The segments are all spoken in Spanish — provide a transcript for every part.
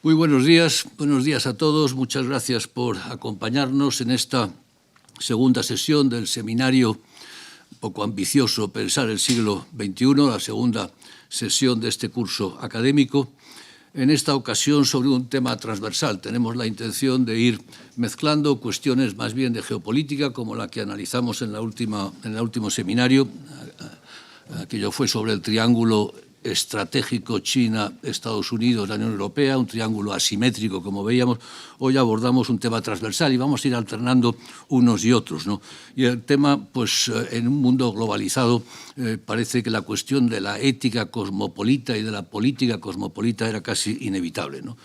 Muy buenos días a todos. Muchas gracias por acompañarnos en esta segunda sesión del seminario un poco ambicioso Pensar el siglo XXI, la segunda sesión de este curso académico. En esta ocasión sobre un tema transversal. Tenemos la intención de ir mezclando cuestiones más bien de geopolítica, como la que analizamos en el último seminario. Aquello fue sobre el triángulo estratégico China, Estados Unidos, la Unión Europea, un triángulo asimétrico, como veíamos. Hoy abordamos un tema transversal y vamos a ir alternando unos y otros, ¿no? Y el tema, pues en un mundo globalizado, parece que la cuestión de la ética cosmopolita y de la política cosmopolita era casi inevitable, ¿no?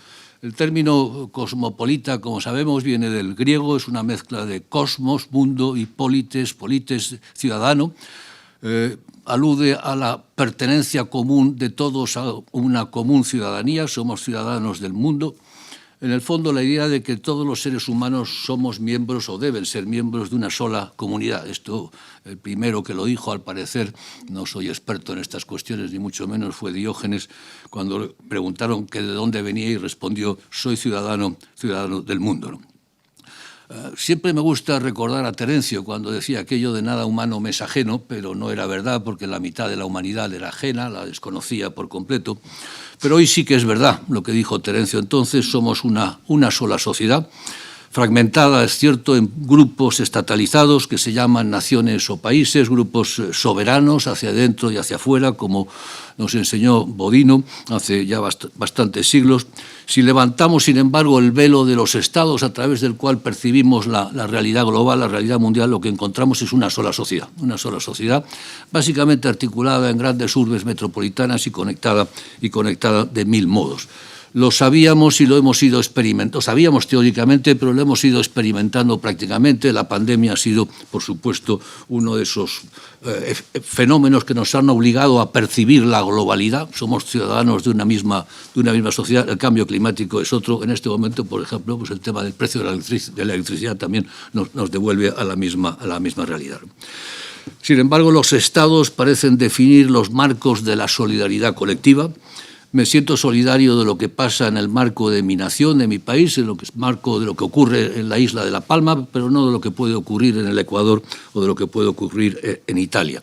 El término cosmopolita, como sabemos, viene del griego, es una mezcla de cosmos, mundo, y polites, ciudadano. Alude a la pertenencia común de todos a una común ciudadanía, somos ciudadanos del mundo. En el fondo, la idea de que todos los seres humanos somos miembros o deben ser miembros de una sola comunidad. Esto, el primero que lo dijo, al parecer, no soy experto en estas cuestiones, ni mucho menos, fue Diógenes, cuando le preguntaron que de dónde venía y respondió: soy ciudadano del mundo, ¿no? Siempre me gusta recordar a Terencio cuando decía aquello de nada humano me es ajeno, pero no era verdad porque la mitad de la humanidad era ajena, la desconocía por completo. Pero hoy sí que es verdad lo que dijo Terencio entonces: somos una sola sociedad, fragmentada, es cierto, en grupos estatalizados que se llaman naciones o países, grupos soberanos hacia adentro y hacia afuera, como nos enseñó Bodino hace ya bastantes siglos. Si levantamos, sin embargo, el velo de los estados a través del cual percibimos la realidad global, la realidad mundial, lo que encontramos es una sola sociedad, básicamente articulada en grandes urbes metropolitanas y conectada de mil modos. Lo sabíamos y lo hemos ido experimentando. Lo sabíamos teóricamente, pero lo hemos ido experimentando prácticamente. La pandemia ha sido, por supuesto, uno de esos fenómenos que nos han obligado a percibir la globalidad. Somos ciudadanos de una misma sociedad. El cambio climático es otro. En este momento, por ejemplo, pues el tema del precio de la electricidad también nos devuelve a la misma realidad. Sin embargo, los estados parecen definir los marcos de la solidaridad colectiva. Me siento solidario de lo que pasa en el marco de mi nación, de mi país, en el marco de lo que ocurre en la isla de La Palma, pero no de lo que puede ocurrir en el Ecuador o de lo que puede ocurrir en Italia.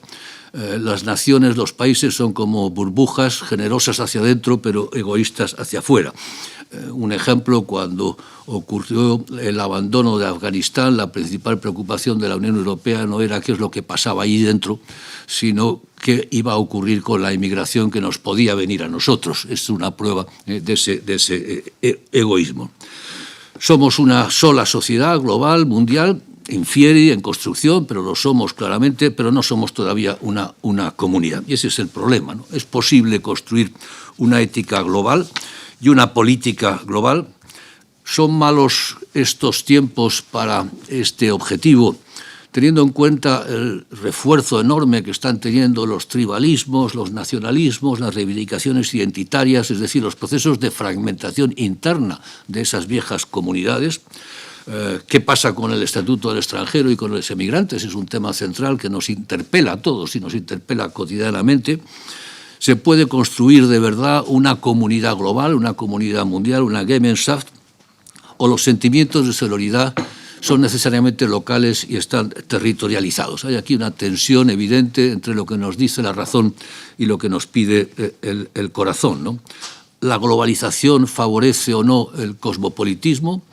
Las naciones, los países son como burbujas, generosas hacia adentro, pero egoístas hacia afuera. Un ejemplo, cuando ocurrió el abandono de Afganistán, la principal preocupación de la Unión Europea no era qué es lo que pasaba allí dentro, sino qué iba a ocurrir con la inmigración que nos podía venir a nosotros. Es una prueba de ese egoísmo. Somos una sola sociedad global, mundial, infiere en construcción, pero lo somos claramente, pero no somos todavía una comunidad. Y ese es el problema, ¿no? Es posible construir una ética global y una política global. ¿Son malos estos tiempos para este objetivo, teniendo en cuenta el refuerzo enorme que están teniendo los tribalismos, los nacionalismos, las reivindicaciones identitarias, es decir, los procesos de fragmentación interna de esas viejas comunidades? ¿Qué pasa con el Estatuto del Extranjero y con los emigrantes? Es un tema central que nos interpela a todos y nos interpela cotidianamente. ¿Se puede construir de verdad una comunidad global, una comunidad mundial, una Gemeinschaft? ¿O los sentimientos de solidaridad son necesariamente locales y están territorializados? Hay aquí una tensión evidente entre lo que nos dice la razón y lo que nos pide el corazón, ¿no? ¿La globalización favorece o no el cosmopolitismo?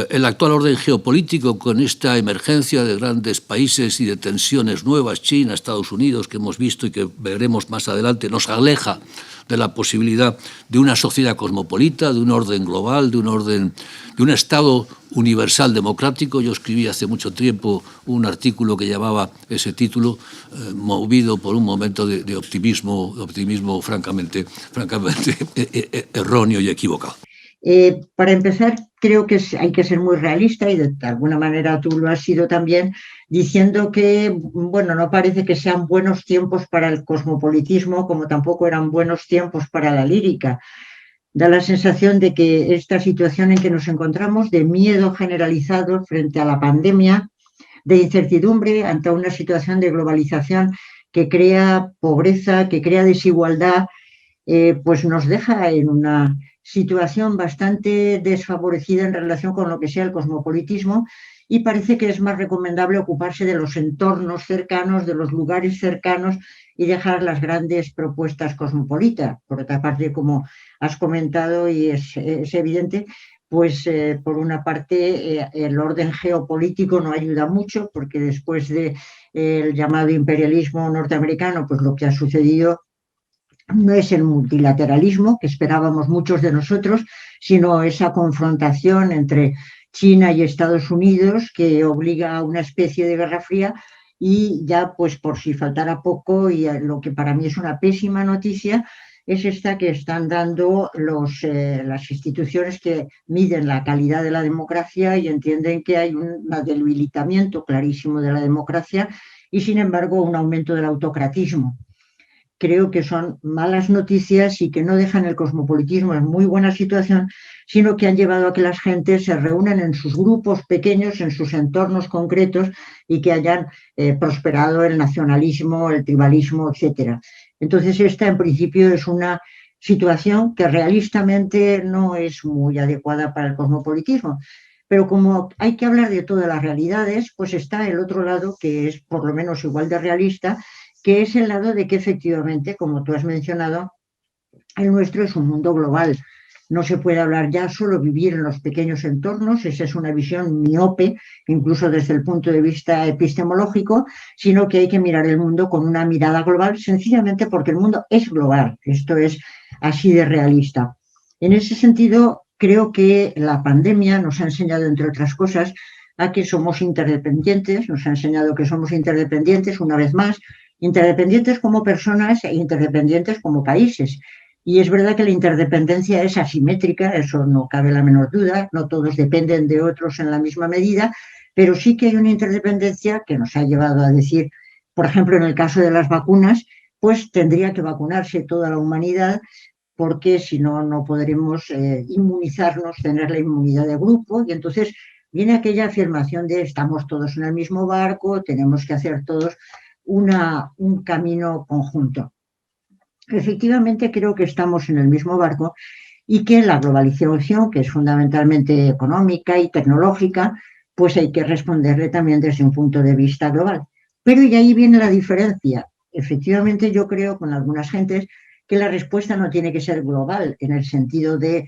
El actual orden geopolítico, con esta emergencia de grandes países y de tensiones nuevas, China, Estados Unidos, que hemos visto y que veremos más adelante, nos aleja de la posibilidad de una sociedad cosmopolita, de un orden global, de un Estado universal democrático. Yo escribí hace mucho tiempo un artículo que llevaba ese título, movido por un momento de optimismo francamente erróneo y equivocado. Para empezar, creo que hay que ser muy realista y de alguna manera tú lo has sido también, diciendo que, bueno, no parece que sean buenos tiempos para el cosmopolitismo, como tampoco eran buenos tiempos para la lírica. Da la sensación de que esta situación en que nos encontramos, de miedo generalizado frente a la pandemia, de incertidumbre ante una situación de globalización que crea pobreza, que crea desigualdad, pues nos deja en una situación bastante desfavorecida en relación con lo que sea el cosmopolitismo, y parece que es más recomendable ocuparse de los entornos cercanos, de los lugares cercanos, y dejar las grandes propuestas cosmopolitas. Por otra parte, como has comentado y es evidente, pues por una parte el orden geopolítico no ayuda mucho, porque después del llamado imperialismo norteamericano, pues lo que ha sucedido no es el multilateralismo que esperábamos muchos de nosotros, sino esa confrontación entre China y Estados Unidos que obliga a una especie de guerra fría. Y ya, pues por si faltara poco, y lo que para mí es una pésima noticia, es esta que están dando las instituciones que miden la calidad de la democracia y entienden que hay un debilitamiento clarísimo de la democracia y, sin embargo, un aumento del autocratismo. Creo que son malas noticias y que no dejan el cosmopolitismo en muy buena situación, sino que han llevado a que las gentes se reúnan en sus grupos pequeños, en sus entornos concretos, y que hayan prosperado el nacionalismo, el tribalismo, etcétera. Entonces, esta en principio es una situación que realistamente no es muy adecuada para el cosmopolitismo. Pero como hay que hablar de todas las realidades, pues está el otro lado, que es por lo menos igual de realista, que es el lado de que efectivamente, como tú has mencionado, el nuestro es un mundo global. No se puede hablar ya solo vivir en los pequeños entornos, esa es una visión miope, incluso desde el punto de vista epistemológico, sino que hay que mirar el mundo con una mirada global, sencillamente porque el mundo es global. Esto es así de realista. En ese sentido, creo que la pandemia nos ha enseñado, entre otras cosas, a que somos interdependientes, nos ha enseñado que somos interdependientes una vez más, interdependientes como personas e interdependientes como países. Y es verdad que la interdependencia es asimétrica, eso no cabe la menor duda, no todos dependen de otros en la misma medida, pero sí que hay una interdependencia que nos ha llevado a decir, por ejemplo, en el caso de las vacunas, pues tendría que vacunarse toda la humanidad, porque si no, no podremos inmunizarnos, tener la inmunidad de grupo, y entonces viene aquella afirmación de estamos todos en el mismo barco, tenemos que hacer todos un camino conjunto. Efectivamente, creo que estamos en el mismo barco y que la globalización, que es fundamentalmente económica y tecnológica, pues hay que responderle también desde un punto de vista global. Pero y ahí viene la diferencia. Efectivamente, yo creo con algunas gentes que la respuesta no tiene que ser global, en el sentido de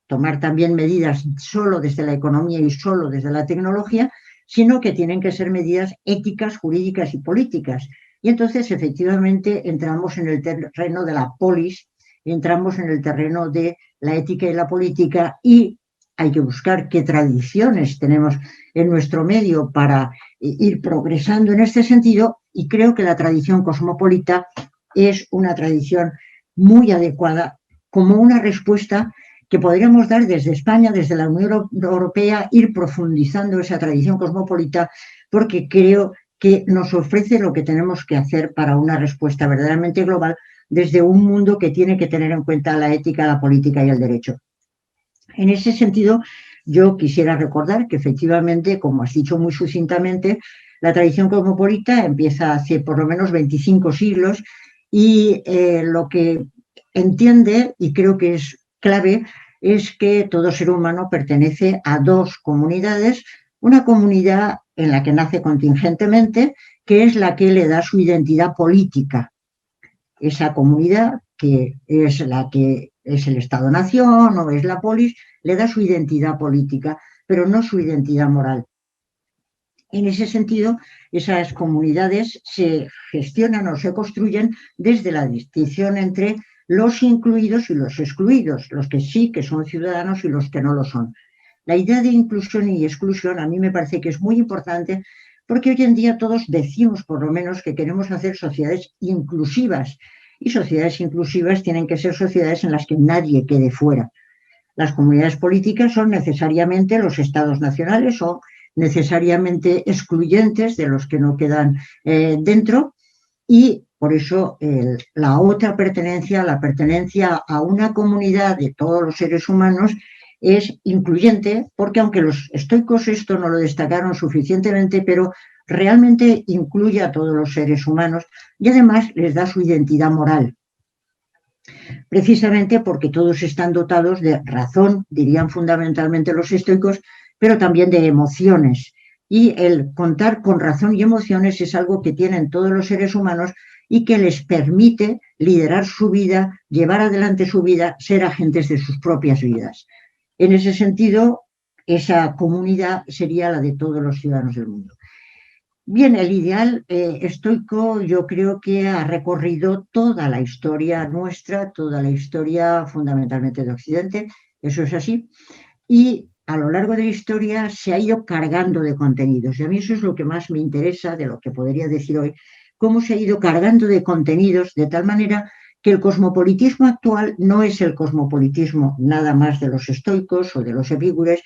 tomar también medidas solo desde la economía y solo desde la tecnología, sino que tienen que ser medidas éticas, jurídicas y políticas. Y entonces, efectivamente, entramos en el terreno de la polis, entramos en el terreno de la ética y la política, y hay que buscar qué tradiciones tenemos en nuestro medio para ir progresando en este sentido, y creo que la tradición cosmopolita es una tradición muy adecuada como una respuesta que podríamos dar desde España, desde la Unión Europea, ir profundizando esa tradición cosmopolita, porque creo que nos ofrece lo que tenemos que hacer para una respuesta verdaderamente global desde un mundo que tiene que tener en cuenta la ética, la política y el derecho. En ese sentido, yo quisiera recordar que efectivamente, como has dicho muy sucintamente, la tradición cosmopolita empieza hace por lo menos 25 siglos y lo que entiende, y creo que es clave, es que todo ser humano pertenece a dos comunidades, una comunidad en la que nace contingentemente, que es la que le da su identidad política. Esa comunidad, que es la que es el Estado-Nación o es la polis, le da su identidad política, pero no su identidad moral. En ese sentido, esas comunidades se gestionan o se construyen desde la distinción entre los incluidos y los excluidos, los que sí que son ciudadanos y los que no lo son. La idea de inclusión y exclusión a mí me parece que es muy importante, porque hoy en día todos decimos por lo menos que queremos hacer sociedades inclusivas, y sociedades inclusivas tienen que ser sociedades en las que nadie quede fuera. Las comunidades políticas son necesariamente los estados nacionales o necesariamente excluyentes de los que no quedan dentro, y por eso la otra pertenencia, la pertenencia a una comunidad de todos los seres humanos, es incluyente, porque aunque los estoicos esto no lo destacaron suficientemente, pero realmente incluye a todos los seres humanos y además les da su identidad moral. precisamente porque todos están dotados de razón, dirían fundamentalmente los estoicos, pero también de emociones. Y el contar con razón y emociones es algo que tienen todos los seres humanos y que les permite liderar su vida, llevar adelante su vida, ser agentes de sus propias vidas. En ese sentido, esa comunidad sería la de todos los ciudadanos del mundo. Bien, el ideal estoico yo creo que ha recorrido toda la historia nuestra, toda la historia fundamentalmente de Occidente, eso es así, y a lo largo de la historia se ha ido cargando de contenidos. Y a mí eso es lo que más me interesa de lo que podría decir hoy, cómo se ha ido cargando de contenidos de tal manera que el cosmopolitismo actual no es el cosmopolitismo nada más de los estoicos o de los epicúreos,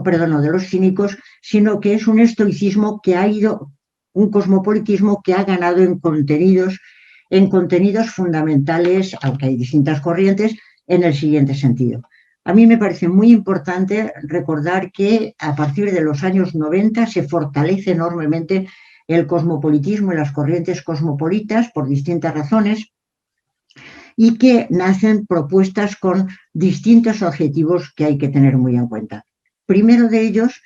perdón, o de los cínicos, sino que es un estoicismo que ha ido, un cosmopolitismo que ha ganado en contenidos fundamentales, aunque hay distintas corrientes, en el siguiente sentido. A mí me parece muy importante recordar que a partir de los años 90 se fortalece enormemente el cosmopolitismo y las corrientes cosmopolitas por distintas razones y que nacen propuestas con distintos objetivos que hay que tener muy en cuenta. Primero de ellos,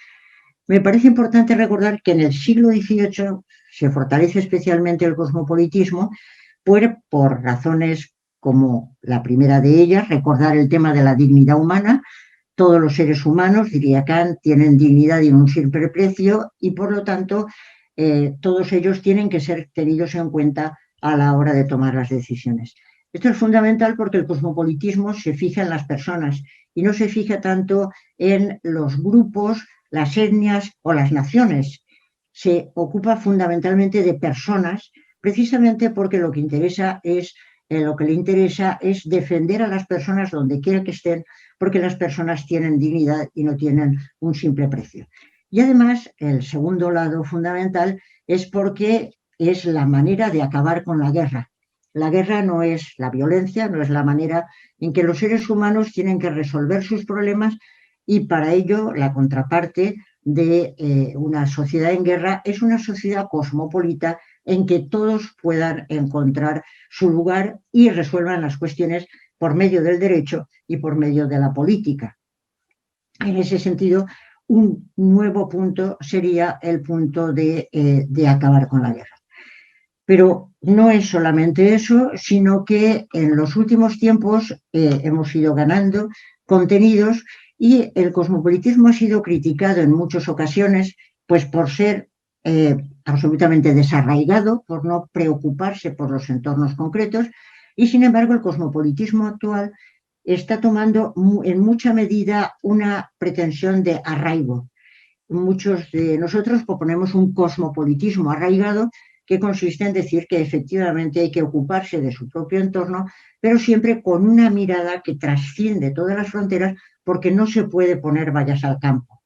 me parece importante recordar que en el siglo XVIII se fortalece especialmente el cosmopolitismo por razones como la primera de ellas, recordar el tema de la dignidad humana. Todos los seres humanos, diría Kant, tienen dignidad y un simple precio y por lo tanto todos ellos tienen que ser tenidos en cuenta a la hora de tomar las decisiones. Esto es fundamental porque el cosmopolitismo se fija en las personas y no se fija tanto en los grupos, las etnias o las naciones. Se ocupa fundamentalmente de personas, precisamente porque lo que le interesa es defender a las personas donde quiera que estén, porque las personas tienen dignidad y no tienen un simple precio. Y además, el segundo lado fundamental es porque es la manera de acabar con la guerra. La guerra no es la violencia, no es la manera en que los seres humanos tienen que resolver sus problemas y para ello la contraparte de una sociedad en guerra es una sociedad cosmopolita en que todos puedan encontrar su lugar y resuelvan las cuestiones por medio del derecho y por medio de la política. En ese sentido, un nuevo punto sería el punto de acabar con la guerra. Pero no es solamente eso, sino que en los últimos tiempos hemos ido ganando contenidos y el cosmopolitismo ha sido criticado en muchas ocasiones pues por ser absolutamente desarraigado, por no preocuparse por los entornos concretos y sin embargo el cosmopolitismo actual está tomando en mucha medida una pretensión de arraigo. Muchos de nosotros proponemos un cosmopolitismo arraigado que consiste en decir que efectivamente hay que ocuparse de su propio entorno, pero siempre con una mirada que trasciende todas las fronteras porque no se puede poner vallas al campo.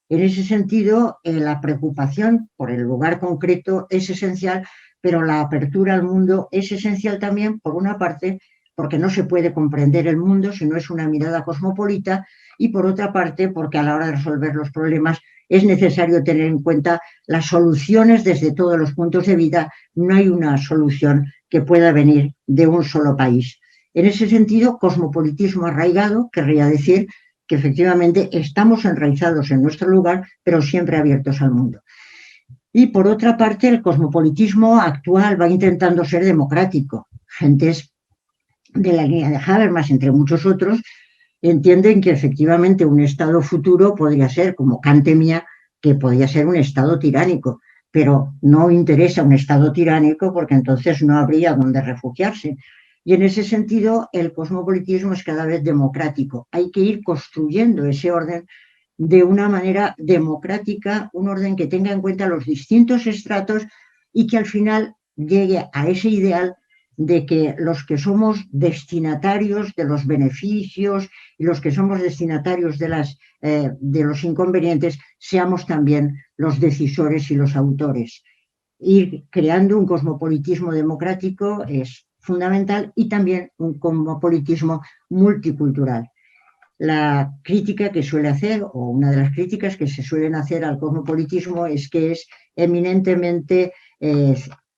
En ese sentido, la preocupación por el lugar concreto es esencial, pero la apertura al mundo es esencial también, por una parte, porque no se puede comprender el mundo si no es una mirada cosmopolita, y por otra parte, porque a la hora de resolver los problemas es necesario tener en cuenta las soluciones desde todos los puntos de vista. No hay una solución que pueda venir de un solo país. En ese sentido, cosmopolitismo arraigado querría decir que efectivamente estamos enraizados en nuestro lugar, pero siempre abiertos al mundo. Y por otra parte, el cosmopolitismo actual va intentando ser democrático. Gentes de la línea de Habermas, entre muchos otros, entienden que efectivamente un Estado futuro podría ser, como Kant temía, que podría ser un Estado tiránico, pero no interesa un Estado tiránico porque entonces no habría donde refugiarse. Y en ese sentido, el cosmopolitismo es cada vez democrático. Hay que ir construyendo ese orden de una manera democrática, un orden que tenga en cuenta los distintos estratos y que al final llegue a ese ideal de que los que somos destinatarios de los beneficios y los que somos destinatarios de los inconvenientes seamos también los decisores y los autores. Ir creando un cosmopolitismo democrático es fundamental y también un cosmopolitismo multicultural. La crítica que suele hacer, o una de las críticas que se suelen hacer al cosmopolitismo es que es eminentemente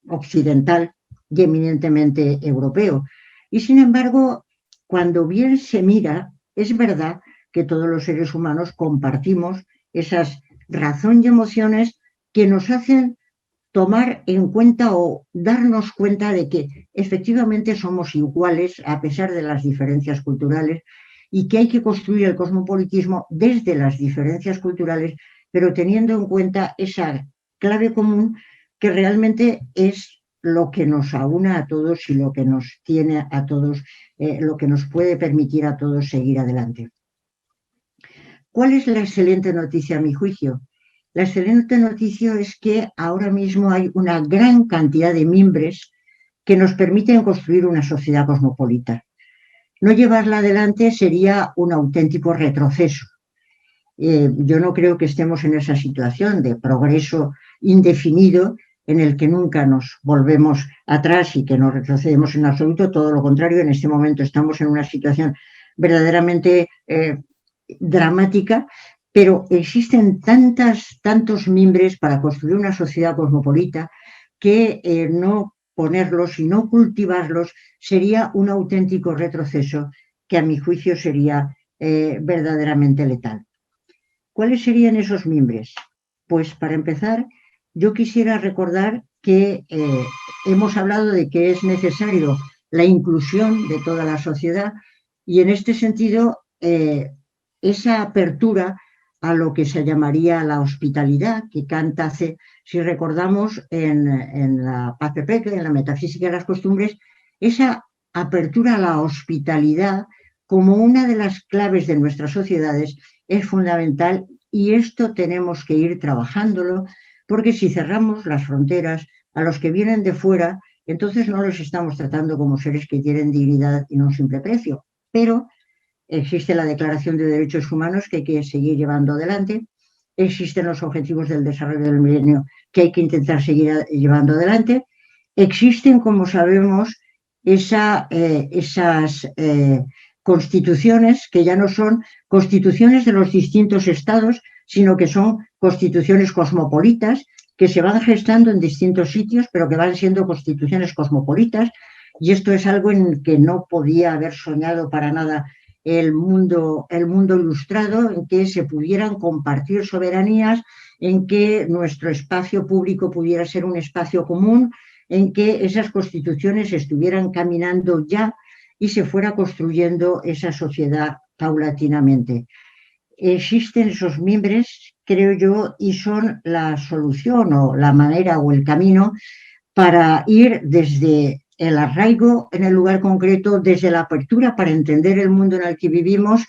occidental y eminentemente europeo. Y sin embargo, cuando bien se mira, es verdad que todos los seres humanos compartimos esas razón y emociones que nos hacen tomar en cuenta o darnos cuenta de que efectivamente somos iguales a pesar de las diferencias culturales y que hay que construir el cosmopolitismo desde las diferencias culturales, pero teniendo en cuenta esa clave común que realmente es lo que nos aúna a todos y lo que nos tiene a todos, lo que nos puede permitir a todos seguir adelante. ¿Cuál es la excelente noticia a mi juicio? La excelente noticia es que ahora mismo hay una gran cantidad de mimbres que nos permiten construir una sociedad cosmopolita. No llevarla adelante sería un auténtico retroceso. Yo no creo que estemos en esa situación de progreso indefinido en el que nunca nos volvemos atrás y que no retrocedemos en absoluto. Todo lo contrario, en este momento estamos en una situación verdaderamente dramática, pero existen tantos mimbres para construir una sociedad cosmopolita que no ponerlos y no cultivarlos sería un auténtico retroceso que a mi juicio sería verdaderamente letal. ¿Cuáles serían esos mimbres? Pues para empezar, yo quisiera recordar que hemos hablado de que es necesario la inclusión de toda la sociedad y en este sentido esa apertura a lo que se llamaría la hospitalidad que Kant hace, si recordamos en la PAPP, en la metafísica de las costumbres, esa apertura a la hospitalidad como una de las claves de nuestras sociedades es fundamental y esto tenemos que ir trabajándolo porque si cerramos las fronteras a los que vienen de fuera, entonces no los estamos tratando como seres que tienen dignidad y no un simple precio. Pero existe la Declaración de Derechos Humanos que hay que seguir llevando adelante, existen los Objetivos del Desarrollo del Milenio que hay que intentar seguir llevando adelante, existen, como sabemos, esas constituciones que ya no son constituciones de los distintos estados, sino que son constituciones cosmopolitas que se van gestando en distintos sitios, pero que van siendo constituciones cosmopolitas, y esto es algo en que no podía haber soñado para nada el mundo ilustrado, en que se pudieran compartir soberanías, en que nuestro espacio público pudiera ser un espacio común, en que esas constituciones estuvieran caminando ya y se fuera construyendo esa sociedad paulatinamente. Existen esos mimbres, creo yo, y son la solución o la manera o el camino para ir desde el arraigo en el lugar concreto, desde la apertura para entender el mundo en el que vivimos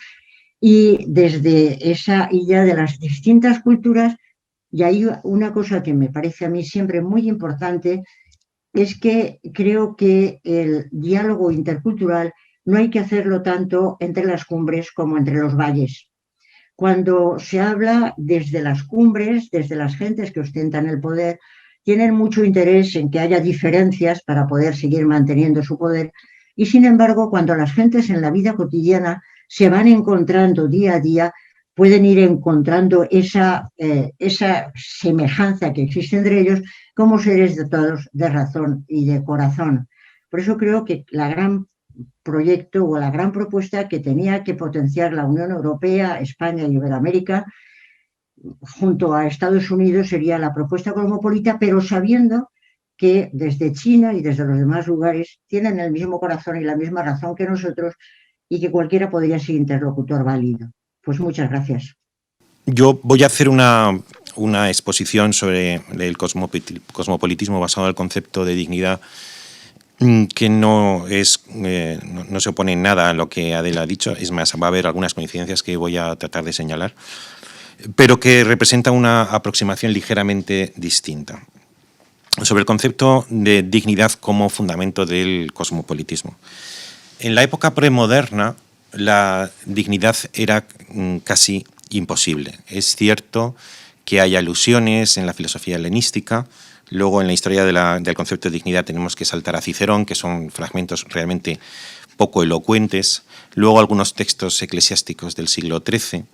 y desde esa idea de las distintas culturas. Y hay una cosa que me parece a mí siempre muy importante, es que creo que el diálogo intercultural no hay que hacerlo tanto entre las cumbres como entre los valles. Cuando se habla desde las cumbres, desde las gentes que ostentan el poder, tienen mucho interés en que haya diferencias para poder seguir manteniendo su poder y, sin embargo, cuando las gentes en la vida cotidiana se van encontrando día a día, pueden ir encontrando esa semejanza que existe entre ellos como seres dotados de razón y de corazón. Por eso creo que la gran proyecto o la gran propuesta que tenía que potenciar la Unión Europea, España y Iberoamérica junto a Estados Unidos sería la propuesta cosmopolita, pero sabiendo que desde China y desde los demás lugares tienen el mismo corazón y la misma razón que nosotros y que cualquiera podría ser interlocutor válido. Pues muchas gracias. Yo voy a hacer una exposición sobre el cosmopolitismo basado en el concepto de dignidad que no se opone en nada a lo que Adela ha dicho. Es más, va a haber algunas coincidencias que voy a tratar de señalar, pero que representa una aproximación ligeramente distinta sobre el concepto de dignidad como fundamento del cosmopolitismo. En la época premoderna, la dignidad era casi imposible. Es cierto que hay alusiones en la filosofía helenística. Luego, en la historia del concepto de dignidad tenemos que saltar a Cicerón, que son fragmentos realmente poco elocuentes. Luego, algunos textos eclesiásticos del siglo XIII.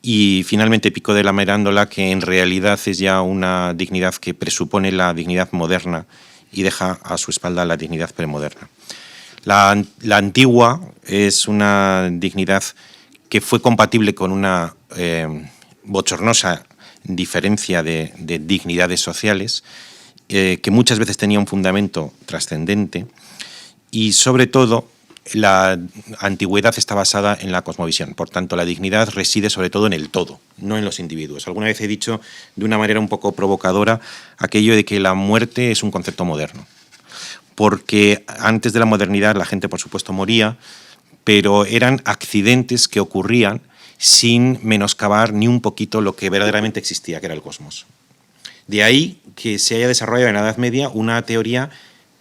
Y finalmente Pico de la Mirandola, que en realidad es ya una dignidad que presupone la dignidad moderna y deja a su espalda la dignidad premoderna. La antigua es una dignidad que fue compatible con una bochornosa diferencia de dignidades sociales, que muchas veces tenía un fundamento trascendente, y sobre todo la antigüedad está basada en la cosmovisión. Por tanto, la dignidad reside sobre todo en el todo, no en los individuos. Alguna vez he dicho de una manera un poco provocadora aquello de que la muerte es un concepto moderno, porque antes de la modernidad la gente, por supuesto, moría, pero eran accidentes que ocurrían sin menoscabar ni un poquito lo que verdaderamente existía, que era el cosmos. De ahí que se haya desarrollado en la Edad Media una teoría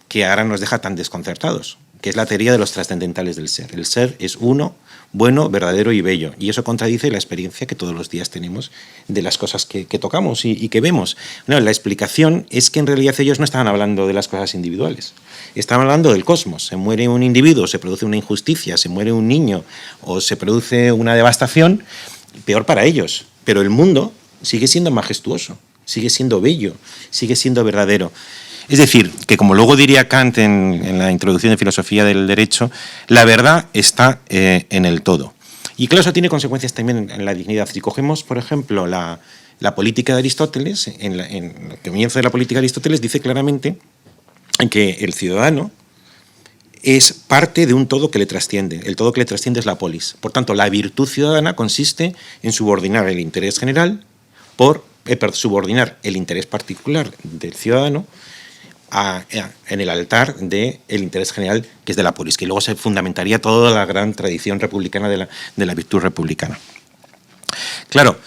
que ahora nos deja tan desconcertados, que es la teoría de los trascendentales del ser. El ser es uno, bueno, verdadero y bello, y eso contradice la experiencia que todos los días tenemos de las cosas que tocamos y que vemos. No, la explicación es que en realidad ellos no estaban hablando de las cosas individuales, estaban hablando del cosmos. Se muere un individuo, se produce una injusticia, se muere un niño o se produce una devastación, peor para ellos, pero el mundo sigue siendo majestuoso, sigue siendo bello, sigue siendo verdadero. Es decir, que como luego diría Kant en la introducción de filosofía del derecho, la verdad está en el todo. Y claro, eso tiene consecuencias también en la dignidad. Si cogemos, por ejemplo, la política de Aristóteles, en el comienzo de la política de Aristóteles dice claramente que el ciudadano es parte de un todo que le trasciende. El todo que le trasciende es la polis. Por tanto, la virtud ciudadana consiste en subordinar el interés general subordinar el interés particular del ciudadano en el altar del interés general, que es de la polis, que luego se fundamentaría toda la gran tradición republicana de la virtud republicana. Claro,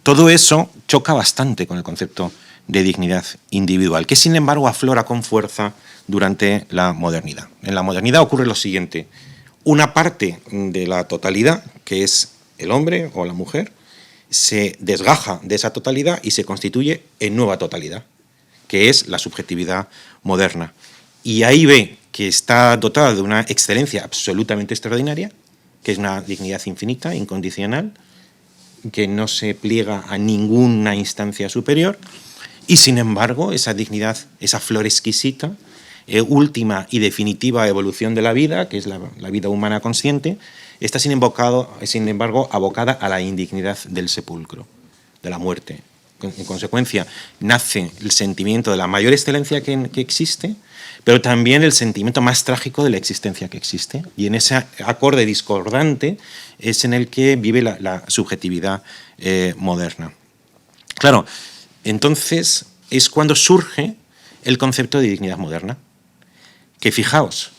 todo eso choca bastante con el concepto de dignidad individual, que sin embargo aflora con fuerza durante la modernidad. En la modernidad ocurre lo siguiente: una parte de la totalidad, que es el hombre o la mujer, se desgaja de esa totalidad y se constituye en nueva totalidad, que es la subjetividad moderna. Y ahí ve que está dotada de una excelencia absolutamente extraordinaria, que es una dignidad infinita, incondicional, que no se pliega a ninguna instancia superior, y sin embargo esa dignidad, esa flor exquisita, última y definitiva evolución de la vida, que es la vida humana consciente, está sin embargo abocada a la indignidad del sepulcro, de la muerte. En consecuencia, nace el sentimiento de la mayor excelencia que existe, pero también el sentimiento más trágico de la existencia que existe. Y en ese acorde discordante es en el que vive la subjetividad moderna. Claro, entonces es cuando surge el concepto de dignidad moderna, que, fijaos,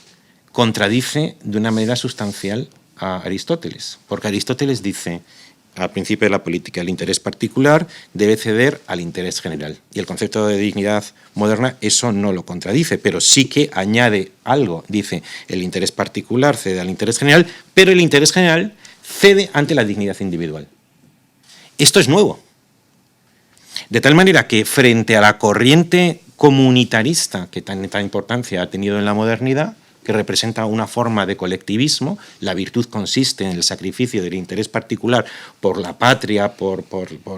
contradice de una manera sustancial a Aristóteles, porque Aristóteles dice al principio de la política: el interés particular debe ceder al interés general. Y el concepto de dignidad moderna eso no lo contradice, pero sí que añade algo. Dice: el interés particular cede al interés general, pero el interés general cede ante la dignidad individual. Esto es nuevo. De tal manera que frente a la corriente comunitarista que tanta importancia ha tenido en la modernidad, que representa una forma de colectivismo, la virtud consiste en el sacrificio del interés particular por la patria, por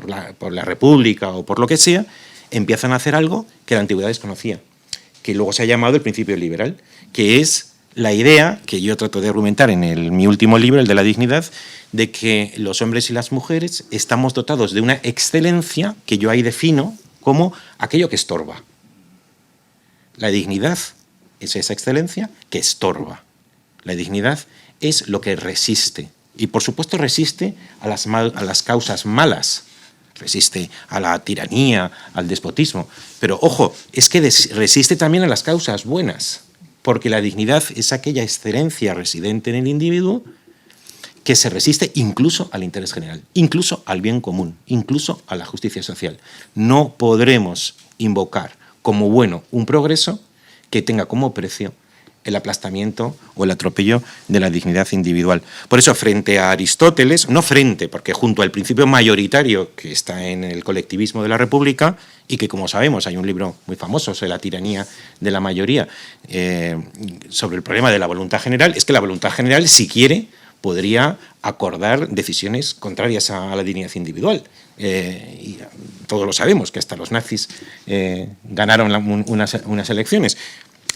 la república o por lo que sea, empiezan a hacer algo que la antigüedad desconocía, que luego se ha llamado el principio liberal, que es la idea que yo trato de argumentar en mi último libro, el de la dignidad, de que los hombres y las mujeres estamos dotados de una excelencia que yo ahí defino como aquello que estorba. La dignidad es esa excelencia que estorba. La dignidad es lo que resiste. Y por supuesto resiste a las causas malas. Resiste a la tiranía, al despotismo. Pero ojo, es que resiste también a las causas buenas. Porque la dignidad es aquella excelencia residente en el individuo que se resiste incluso al interés general, incluso al bien común, incluso a la justicia social. No podremos invocar como bueno un progreso que tenga como precio el aplastamiento o el atropello de la dignidad individual. Por eso, frente a Aristóteles, no frente, porque junto al principio mayoritario que está en el colectivismo de la República, y que, como sabemos, hay un libro muy famoso sobre la tiranía de la mayoría, sobre el problema de la voluntad general, es que la voluntad general, si quiere, podría acordar decisiones contrarias a la dignidad individual. Y todos lo sabemos, que hasta los nazis ganaron unas elecciones.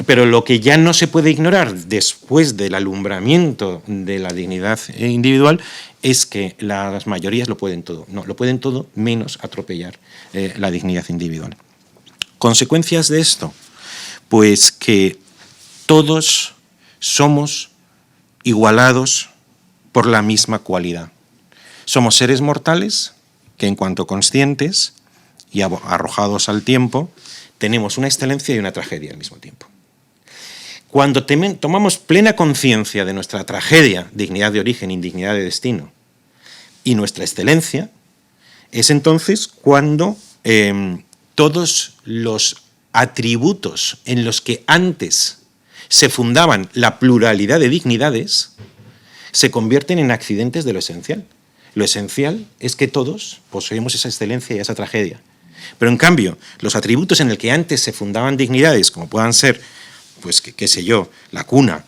Pero lo que ya no se puede ignorar después del alumbramiento de la dignidad individual es que las mayorías lo pueden todo. No, lo pueden todo menos atropellar la dignidad individual. ¿Consecuencias de esto? Pues que todos somos igualados por la misma cualidad. Somos seres mortales que, en cuanto conscientes y arrojados al tiempo, tenemos una excelencia y una tragedia al mismo tiempo. Cuando tomamos plena conciencia de nuestra tragedia, dignidad de origen, indignidad de destino, y nuestra excelencia, es entonces cuando todos los atributos en los que antes se fundaban la pluralidad de dignidades se convierten en accidentes de lo esencial. Lo esencial es que todos poseemos esa excelencia y esa tragedia. Pero en cambio, los atributos en el que antes se fundaban dignidades, como puedan ser, pues qué sé yo, la cuna,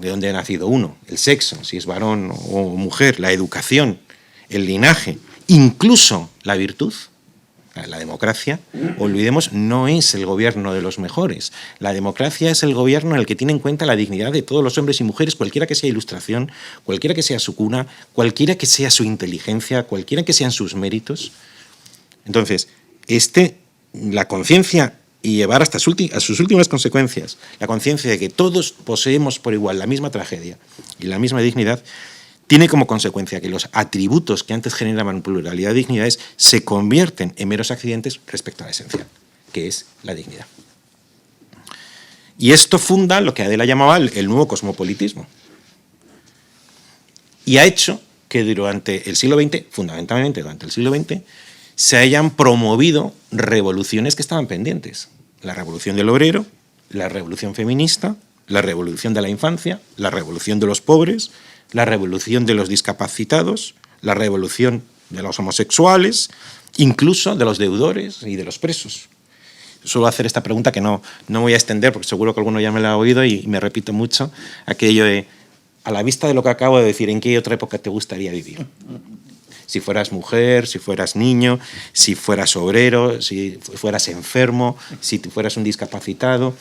de dónde ha nacido uno, el sexo, si es varón o mujer, la educación, el linaje, incluso la virtud, la democracia, olvidemos, no es el gobierno de los mejores. La democracia es el gobierno en el que tiene en cuenta la dignidad de todos los hombres y mujeres, cualquiera que sea ilustración, cualquiera que sea su cuna, cualquiera que sea su inteligencia, cualquiera que sean sus méritos. Entonces, la conciencia y llevar hasta a sus últimas consecuencias, la conciencia de que todos poseemos por igual la misma tragedia y la misma dignidad, tiene como consecuencia que los atributos que antes generaban pluralidad de dignidades se convierten en meros accidentes respecto a la esencia, que es la dignidad. Y esto funda lo que Adela llamaba el nuevo cosmopolitismo. Y ha hecho que durante el siglo XX, fundamentalmente durante el siglo XX, se hayan promovido revoluciones que estaban pendientes. La revolución del obrero, la revolución feminista, la revolución de la infancia, la revolución de los pobres, la revolución de los discapacitados, la revolución de los homosexuales, incluso de los deudores y de los presos. Suelo hacer esta pregunta que no voy a extender porque seguro que alguno ya me la ha oído y me repito mucho, aquello de, a la vista de lo que acabo de decir, ¿en qué otra época te gustaría vivir? Si fueras mujer, si fueras niño, si fueras obrero, si fueras enfermo, si fueras un discapacitado.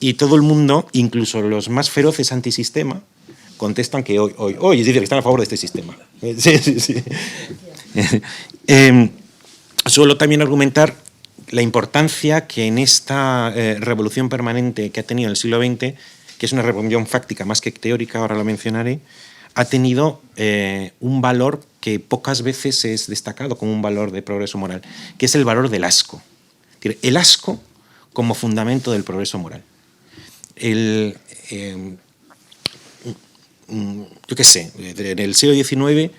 Y todo el mundo, incluso los más feroces antisistema, contestan que hoy es decir, que están a favor de este sistema. Sí. Suelo también argumentar la importancia que en esta revolución permanente que ha tenido el siglo XX, que es una revolución fáctica más que teórica, ahora lo mencionaré, ha tenido un valor que pocas veces es destacado como un valor de progreso moral, que es el valor del asco. El asco como fundamento del progreso moral. Yo qué sé, en el siglo XIX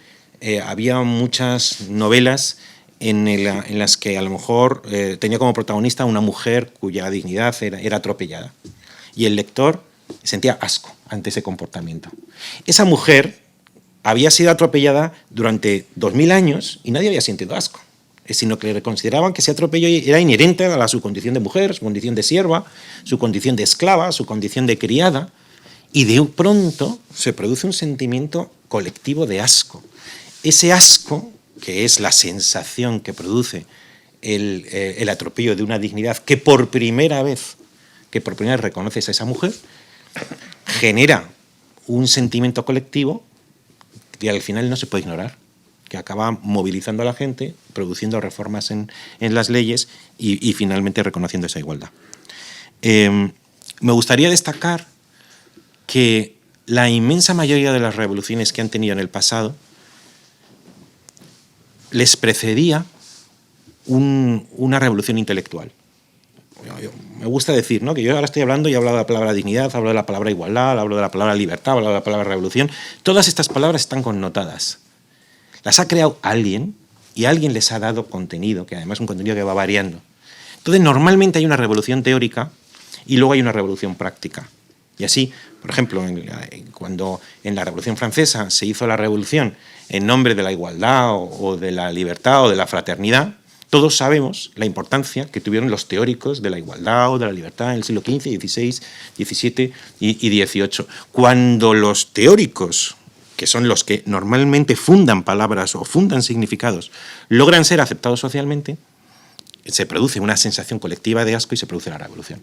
había muchas novelas en las que a lo mejor tenía como protagonista una mujer cuya dignidad era atropellada. Y el lector sentía asco ante ese comportamiento. Esa mujer había sido atropellada durante 2000 años y nadie había sentido asco, sino que consideraban que ese atropello era inherente a su condición de mujer, su condición de sierva, su condición de esclava, su condición de criada, y de pronto se produce un sentimiento colectivo de asco. Ese asco, que es la sensación que produce el atropello de una dignidad que por primera vez reconoces a esa mujer, genera un sentimiento colectivo que al final no se puede ignorar, que acaba movilizando a la gente, produciendo reformas en las leyes y finalmente reconociendo esa igualdad. Me gustaría destacar que la inmensa mayoría de las revoluciones que han tenido en el pasado les precedía una revolución intelectual. Me gusta decir, ¿no?, que yo ahora estoy hablando y he hablado de la palabra dignidad, hablo de la palabra igualdad, hablo de la palabra libertad, hablo de la palabra revolución. Todas estas palabras están connotadas. Las ha creado alguien y alguien les ha dado contenido, que además es un contenido que va variando. Entonces, normalmente hay una revolución teórica y luego hay una revolución práctica. Y así, por ejemplo, cuando en la Revolución Francesa se hizo la revolución en nombre de la igualdad o de la libertad o de la fraternidad, todos sabemos la importancia que tuvieron los teóricos de la igualdad o de la libertad en el siglo XV, XVI, XVII y XVIII. Cuando los teóricos, que son los que normalmente fundan palabras o fundan significados, logran ser aceptados socialmente, se produce una sensación colectiva de asco y se produce la revolución.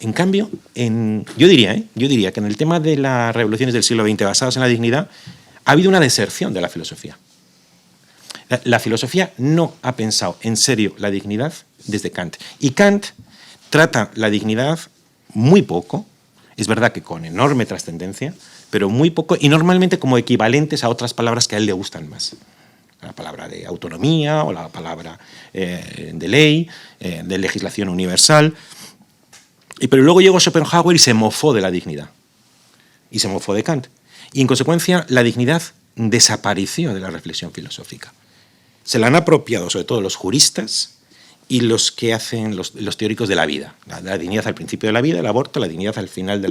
En cambio, yo diría que en el tema de las revoluciones del siglo XX basadas en la dignidad ha habido una deserción de la filosofía. La filosofía no ha pensado en serio la dignidad desde Kant. Y Kant trata la dignidad muy poco, es verdad que con enorme trascendencia, pero muy poco, y normalmente como equivalentes a otras palabras que a él le gustan más. La palabra de autonomía o la palabra de ley, de legislación universal. Pero luego llegó Schopenhauer y se mofó de la dignidad. Y se mofó de Kant. Y en consecuencia la dignidad desapareció de la reflexión filosófica. Se la han apropiado sobre todo los juristas y los que hacen los teóricos de la vida. La dignidad al principio de la vida, el aborto, la dignidad al final de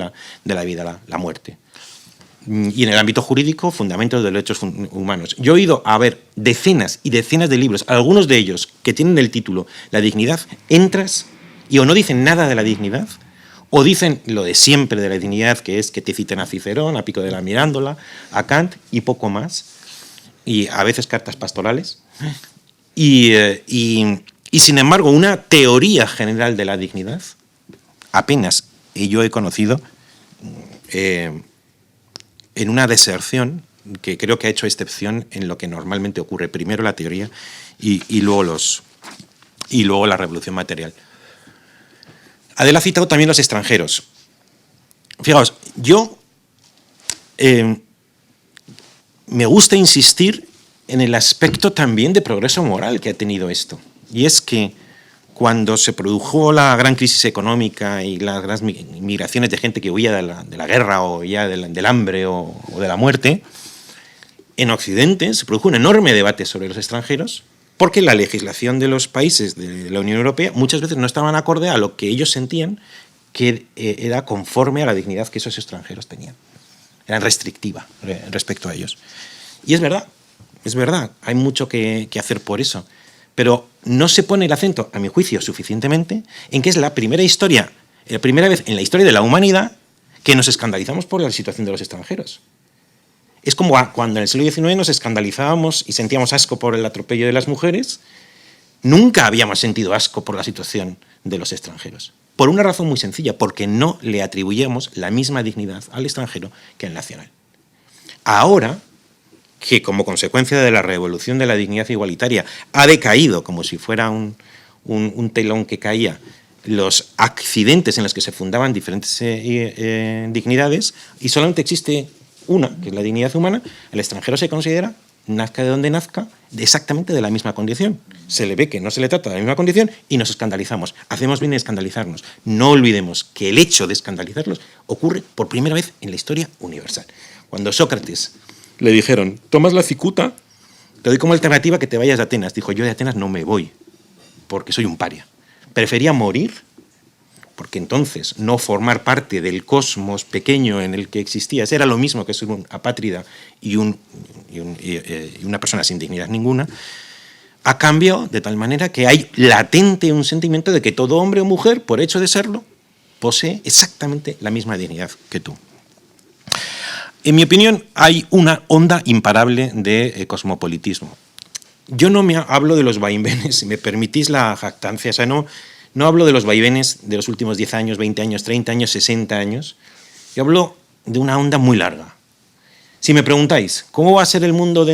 la vida, la muerte. Y en el ámbito jurídico, fundamentos de los derechos humanos. Yo he oído a ver decenas y decenas de libros, algunos de ellos que tienen el título La dignidad, entras y o no dicen nada de la dignidad, o dicen lo de siempre de la dignidad, que es que te citen a Cicerón, a Pico de la Mirándola, a Kant y poco más, y a veces cartas pastorales. Y sin embargo, una teoría general de la dignidad, apenas yo he conocido en una deserción que creo que ha hecho excepción en lo que normalmente ocurre. Primero la teoría y luego la revolución material. Adela ha citado también los extranjeros. Fijaos, yo me gusta insistir en el aspecto también de progreso moral que ha tenido esto. Y es que cuando se produjo la gran crisis económica y las grandes migraciones de gente que huía de la guerra o ya del hambre o de la muerte, en Occidente se produjo un enorme debate sobre los extranjeros porque la legislación de los países de la Unión Europea muchas veces no estaban acorde a lo que ellos sentían que era conforme a la dignidad que esos extranjeros tenían. Era restrictiva respecto a ellos. Y es verdad, hay mucho que hacer por eso. Pero no se pone el acento, a mi juicio, suficientemente en que es la primera vez en la historia de la humanidad que nos escandalizamos por la situación de los extranjeros. Es como cuando en el siglo XIX nos escandalizábamos y sentíamos asco por el atropello de las mujeres, nunca habíamos sentido asco por la situación de los extranjeros. Por una razón muy sencilla, porque no le atribuíamos la misma dignidad al extranjero que al nacional. Ahora, que como consecuencia de la revolución de la dignidad igualitaria ha decaído como si fuera un telón que caía los accidentes en los que se fundaban diferentes dignidades y solamente existe una, que es la dignidad humana, el extranjero se considera, nazca de donde nazca, exactamente de la misma condición. Se le ve que no se le trata de la misma condición y nos escandalizamos. Hacemos bien en escandalizarnos. No olvidemos que el hecho de escandalizarlos ocurre por primera vez en la historia universal. Cuando Sócrates le dijeron, tomas la cicuta, te doy como alternativa que te vayas de Atenas. Dijo, yo de Atenas no me voy, porque soy un paria. Prefería morir, porque entonces no formar parte del cosmos pequeño en el que existías era lo mismo que ser un apátrida y una persona sin dignidad ninguna, a cambio de tal manera que hay latente un sentimiento de que todo hombre o mujer, por hecho de serlo, posee exactamente la misma dignidad que tú. En mi opinión, hay una onda imparable de cosmopolitismo. Yo no hablo de los vaivenes, si me permitís la jactancia, o sea, no hablo de los vaivenes de los últimos 10 años, 20 años, 30 años, 60 años. Yo hablo de una onda muy larga. Si me preguntáis, ¿cómo va a ser el mundo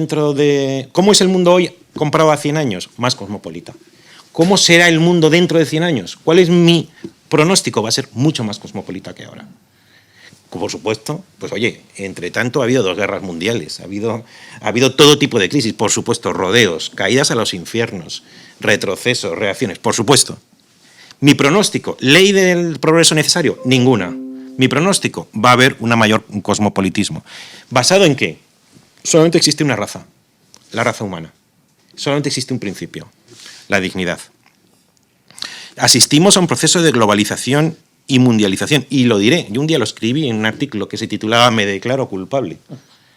cómo es el mundo hoy comparado a 100 años? Más cosmopolita. ¿Cómo será el mundo dentro de 100 años? ¿Cuál es mi pronóstico? Va a ser mucho más cosmopolita que ahora. Por supuesto, pues oye, entre tanto ha habido 2 guerras mundiales, ha habido todo tipo de crisis, por supuesto, rodeos, caídas a los infiernos, retrocesos, reacciones, por supuesto. Mi pronóstico, ¿ley del progreso necesario? Ninguna. Mi pronóstico, va a haber un mayor cosmopolitismo. ¿Basado en qué? Solamente existe una raza, la raza humana. Solamente existe un principio, la dignidad. Asistimos a un proceso de globalización y mundialización, y lo diré, yo un día lo escribí en un artículo que se titulaba Me declaro culpable.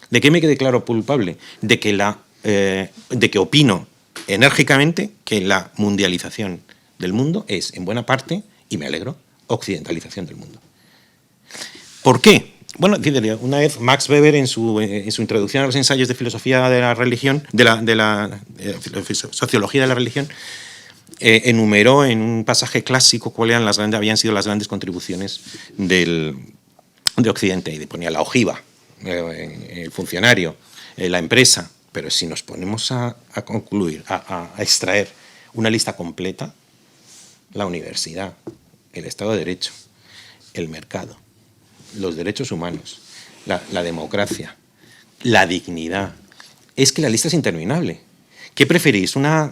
¿De qué me declaro culpable? De que opino enérgicamente que la mundialización del mundo es, en buena parte, y me alegro, occidentalización del mundo. ¿Por qué? Bueno, una vez Max Weber en su introducción a los ensayos de filosofía de la religión, de la sociología de la religión, enumeró en un pasaje clásico cuáles habían sido las grandes contribuciones de Occidente, y ponía la ojiva, el funcionario, la empresa. Pero si nos ponemos a concluir, a extraer una lista completa, la universidad, el Estado de Derecho, el mercado, los derechos humanos, la democracia, la dignidad, es que la lista es interminable. ¿Qué preferís? ¿Una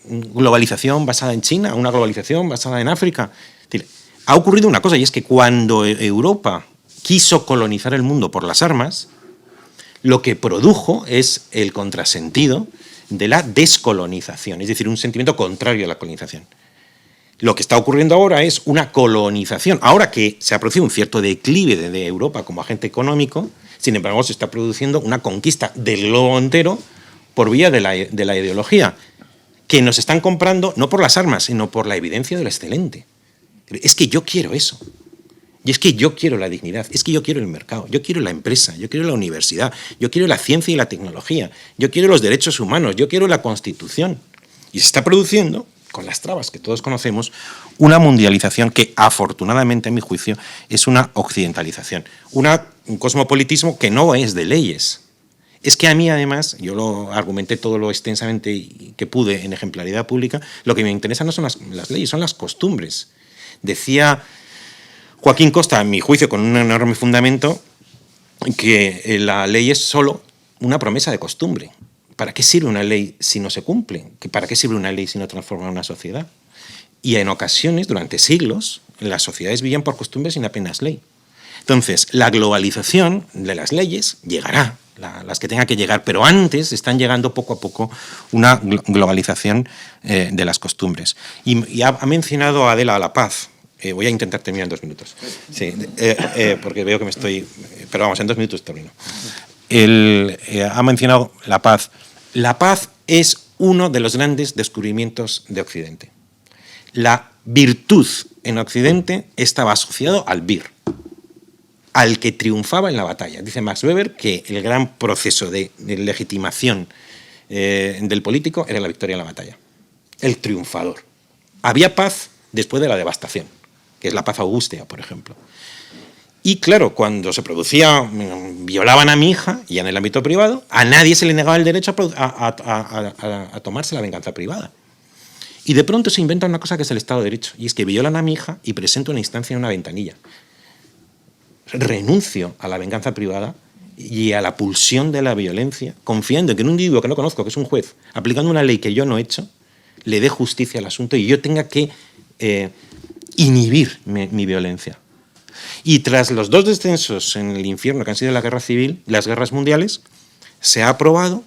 globalización basada en China? ¿Una globalización basada en África? Ha ocurrido una cosa, y es que cuando Europa quiso colonizar el mundo por las armas, lo que produjo es el contrasentido de la descolonización, es decir, un sentimiento contrario a la colonización. Lo que está ocurriendo ahora es una colonización. Ahora que se ha producido un cierto declive de Europa como agente económico, sin embargo, se está produciendo una conquista del globo entero por vía de la ideología, que nos están comprando no por las armas, sino por la evidencia de lo excelente. Es que yo quiero eso. Y es que yo quiero la dignidad, es que yo quiero el mercado, yo quiero la empresa, yo quiero la universidad, yo quiero la ciencia y la tecnología, yo quiero los derechos humanos, yo quiero la Constitución. Y se está produciendo, con las trabas que todos conocemos, una mundialización que afortunadamente, a mi juicio, es una occidentalización, un cosmopolitismo que no es de leyes. Es que a mí, además, yo lo argumenté todo lo extensamente que pude en ejemplaridad pública, lo que me interesa no son las leyes, son las costumbres. Decía Joaquín Costa, a mi juicio, con un enorme fundamento, que la ley es solo una promesa de costumbre. ¿Para qué sirve una ley si no se cumple? ¿Para qué sirve una ley si no transforma una sociedad? Y en ocasiones, durante siglos, las sociedades vivían por costumbres sin apenas ley. Entonces, la globalización de las leyes llegará, las que tenga que llegar, pero antes están llegando poco a poco una globalización de las costumbres. Y ha mencionado Adela a la paz. Voy a intentar terminar en 2 minutos. Sí, porque veo que me estoy... Pero vamos, en 2 minutos termino. Ha mencionado la paz. La paz es uno de los grandes descubrimientos de Occidente. La virtud en Occidente estaba asociado al vir, al que triunfaba en la batalla. Dice Max Weber que el gran proceso de legitimación del político era la victoria en la batalla. El triunfador. Había paz después de la devastación, que es la paz augustea, por ejemplo. Y claro, cuando se producía, violaban a mi hija, y en el ámbito privado, a nadie se le negaba el derecho a tomarse la venganza privada. Y de pronto se inventa una cosa que es el Estado de Derecho, y es que violan a mi hija y presento una instancia en una ventanilla. Renuncio a la venganza privada y a la pulsión de la violencia, confiando en que un individuo que no conozco, que es un juez, aplicando una ley que yo no he hecho, le dé justicia al asunto y yo tenga que inhibir mi violencia. Y tras los 2 descensos en el infierno que han sido la guerra civil, las guerras mundiales, se ha aprobado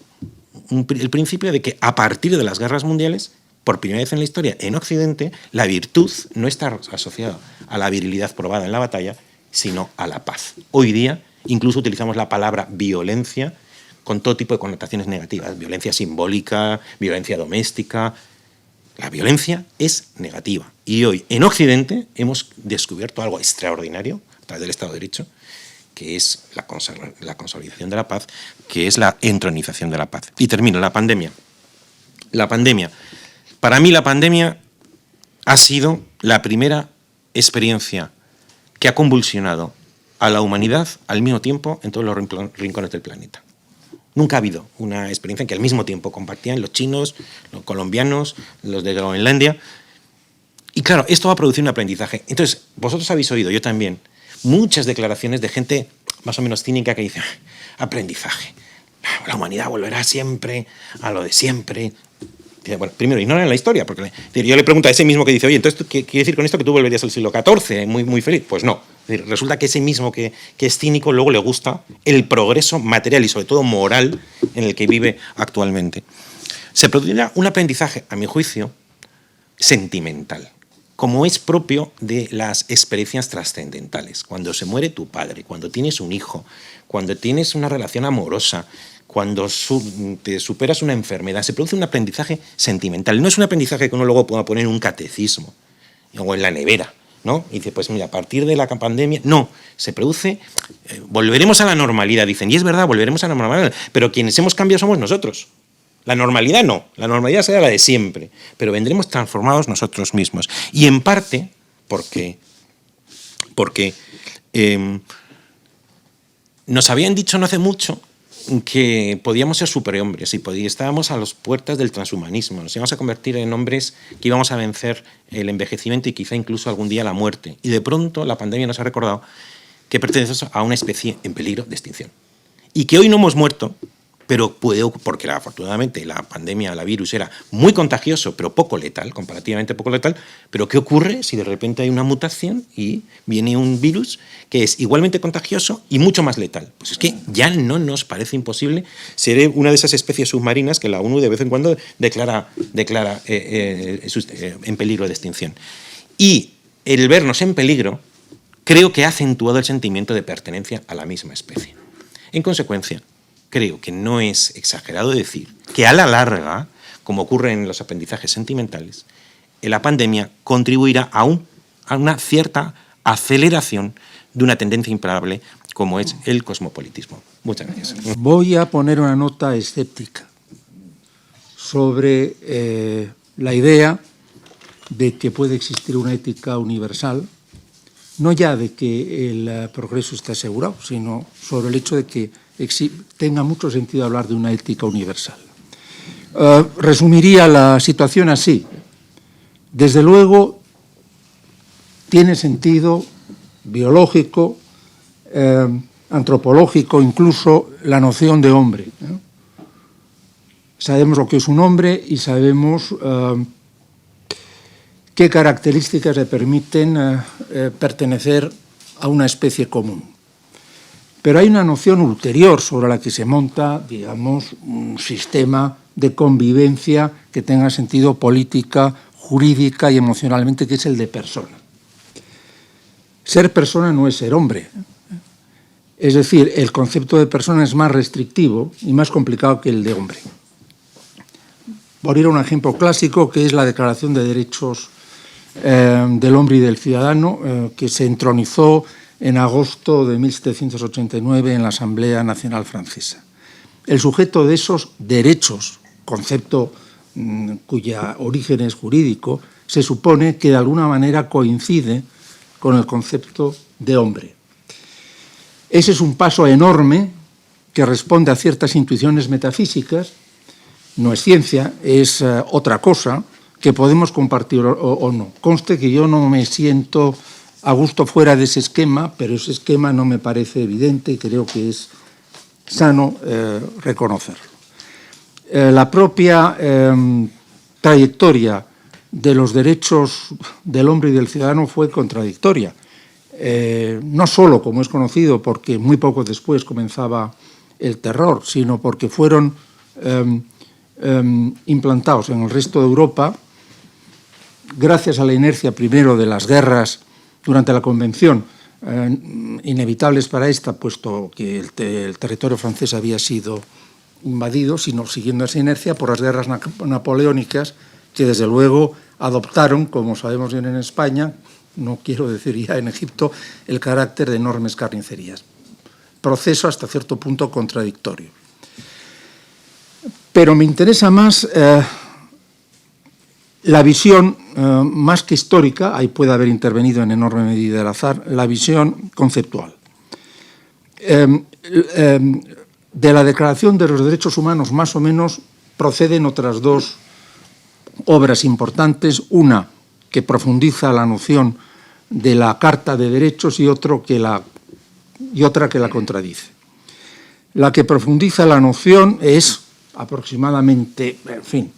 el principio de que a partir de las guerras mundiales, por primera vez en la historia, en Occidente, la virtud no está asociada a la virilidad probada en la batalla, sino a la paz. Hoy día incluso utilizamos la palabra violencia con todo tipo de connotaciones negativas. Violencia simbólica, violencia doméstica. La violencia es negativa. Y hoy, en Occidente, hemos descubierto algo extraordinario a través del Estado de Derecho, que es la consolidación de la paz, que es la entronización de la paz. Y termino, la pandemia. La pandemia. Para mí la pandemia ha sido la primera experiencia que ha convulsionado a la humanidad al mismo tiempo en todos los rincones del planeta. Nunca ha habido una experiencia en que al mismo tiempo compartían los chinos, los colombianos, los de Groenlandia. Y claro, esto va a producir un aprendizaje. Entonces, vosotros habéis oído, yo también, muchas declaraciones de gente más o menos cínica que dice: aprendizaje, la humanidad volverá siempre a lo de siempre. Bueno, primero, ignoran la historia, porque yo le pregunto a ese mismo que dice: oye, entonces, ¿qué quiere decir con esto que tú volverías al siglo XIV, muy, muy feliz? Pues no. Es decir, resulta que ese mismo que es cínico luego le gusta el progreso material y sobre todo moral en el que vive actualmente. Se producirá un aprendizaje, a mi juicio, sentimental, como es propio de las experiencias trascendentales. Cuando se muere tu padre, cuando tienes un hijo, cuando tienes una relación amorosa, cuando te superas una enfermedad, se produce un aprendizaje sentimental. No es un aprendizaje que uno luego pueda poner en un catecismo o en la nevera, ¿no? Y dice, pues mira, a partir de la pandemia, no, se produce, volveremos a la normalidad, dicen, y es verdad, volveremos a la normalidad, pero quienes hemos cambiado somos nosotros. La normalidad no, la normalidad será la de siempre, pero vendremos transformados nosotros mismos. Y en parte porque nos habían dicho no hace mucho que podíamos ser superhombres y estábamos a las puertas del transhumanismo, nos íbamos a convertir en hombres que íbamos a vencer el envejecimiento y quizá incluso algún día la muerte. Y de pronto la pandemia nos ha recordado que pertenecemos a una especie en peligro de extinción. Y que hoy no hemos muerto, pero porque afortunadamente la pandemia, la virus era muy contagioso, pero poco letal, comparativamente poco letal. Pero ¿qué ocurre si de repente hay una mutación y viene un virus que es igualmente contagioso y mucho más letal? Pues es que ya no nos parece imposible ser una de esas especies submarinas que la ONU de vez en cuando declara en peligro de extinción. Y el vernos en peligro creo que ha acentuado el sentimiento de pertenencia a la misma especie. En consecuencia, creo que no es exagerado decir que a la larga, como ocurre en los aprendizajes sentimentales, la pandemia contribuirá a una cierta aceleración de una tendencia imparable como es el cosmopolitismo. Muchas gracias. Voy a poner una nota escéptica sobre la idea de que puede existir una ética universal, no ya de que el progreso está asegurado, sino sobre el hecho de que tenga mucho sentido hablar de una ética universal. Resumiría la situación así. Desde luego, tiene sentido biológico, antropológico, incluso la noción de hombre, ¿no? Sabemos lo que es un hombre y sabemos qué características le permiten pertenecer a una especie común. Pero hay una noción ulterior sobre la que se monta, digamos, un sistema de convivencia que tenga sentido política, jurídica y emocionalmente, que es el de persona. Ser persona no es ser hombre. Es decir, el concepto de persona es más restrictivo y más complicado que el de hombre. Por ir a un ejemplo clásico, que es la Declaración de Derechos del Hombre y del Ciudadano, que se entronizó en agosto de 1789 en la Asamblea Nacional Francesa. El sujeto de esos derechos, concepto cuya origen es jurídico, se supone que de alguna manera coincide con el concepto de hombre. Ese es un paso enorme que responde a ciertas intuiciones metafísicas, no es ciencia, es otra cosa que podemos compartir o no. Conste que yo no me siento a gusto fuera de ese esquema, pero ese esquema no me parece evidente y creo que es sano reconocerlo. La propia trayectoria de los derechos del hombre y del ciudadano fue contradictoria. No solo, como es conocido, porque muy poco después comenzaba el terror, sino porque fueron implantados en el resto de Europa gracias a la inercia primero de las guerras durante la Convención, inevitables para esta, puesto que el territorio francés había sido invadido, sino siguiendo esa inercia por las guerras napoleónicas, que desde luego adoptaron, como sabemos bien en España, no quiero decir ya en Egipto, el carácter de enormes carnicerías. Proceso hasta cierto punto contradictorio. Pero me interesa más la visión, más que histórica, ahí puede haber intervenido en enorme medida el azar, la visión conceptual. De la Declaración de los Derechos Humanos, más o menos, proceden otras dos obras importantes, una que profundiza la noción de la Carta de Derechos y otra que la contradice. La que profundiza la noción es aproximadamente, en fin,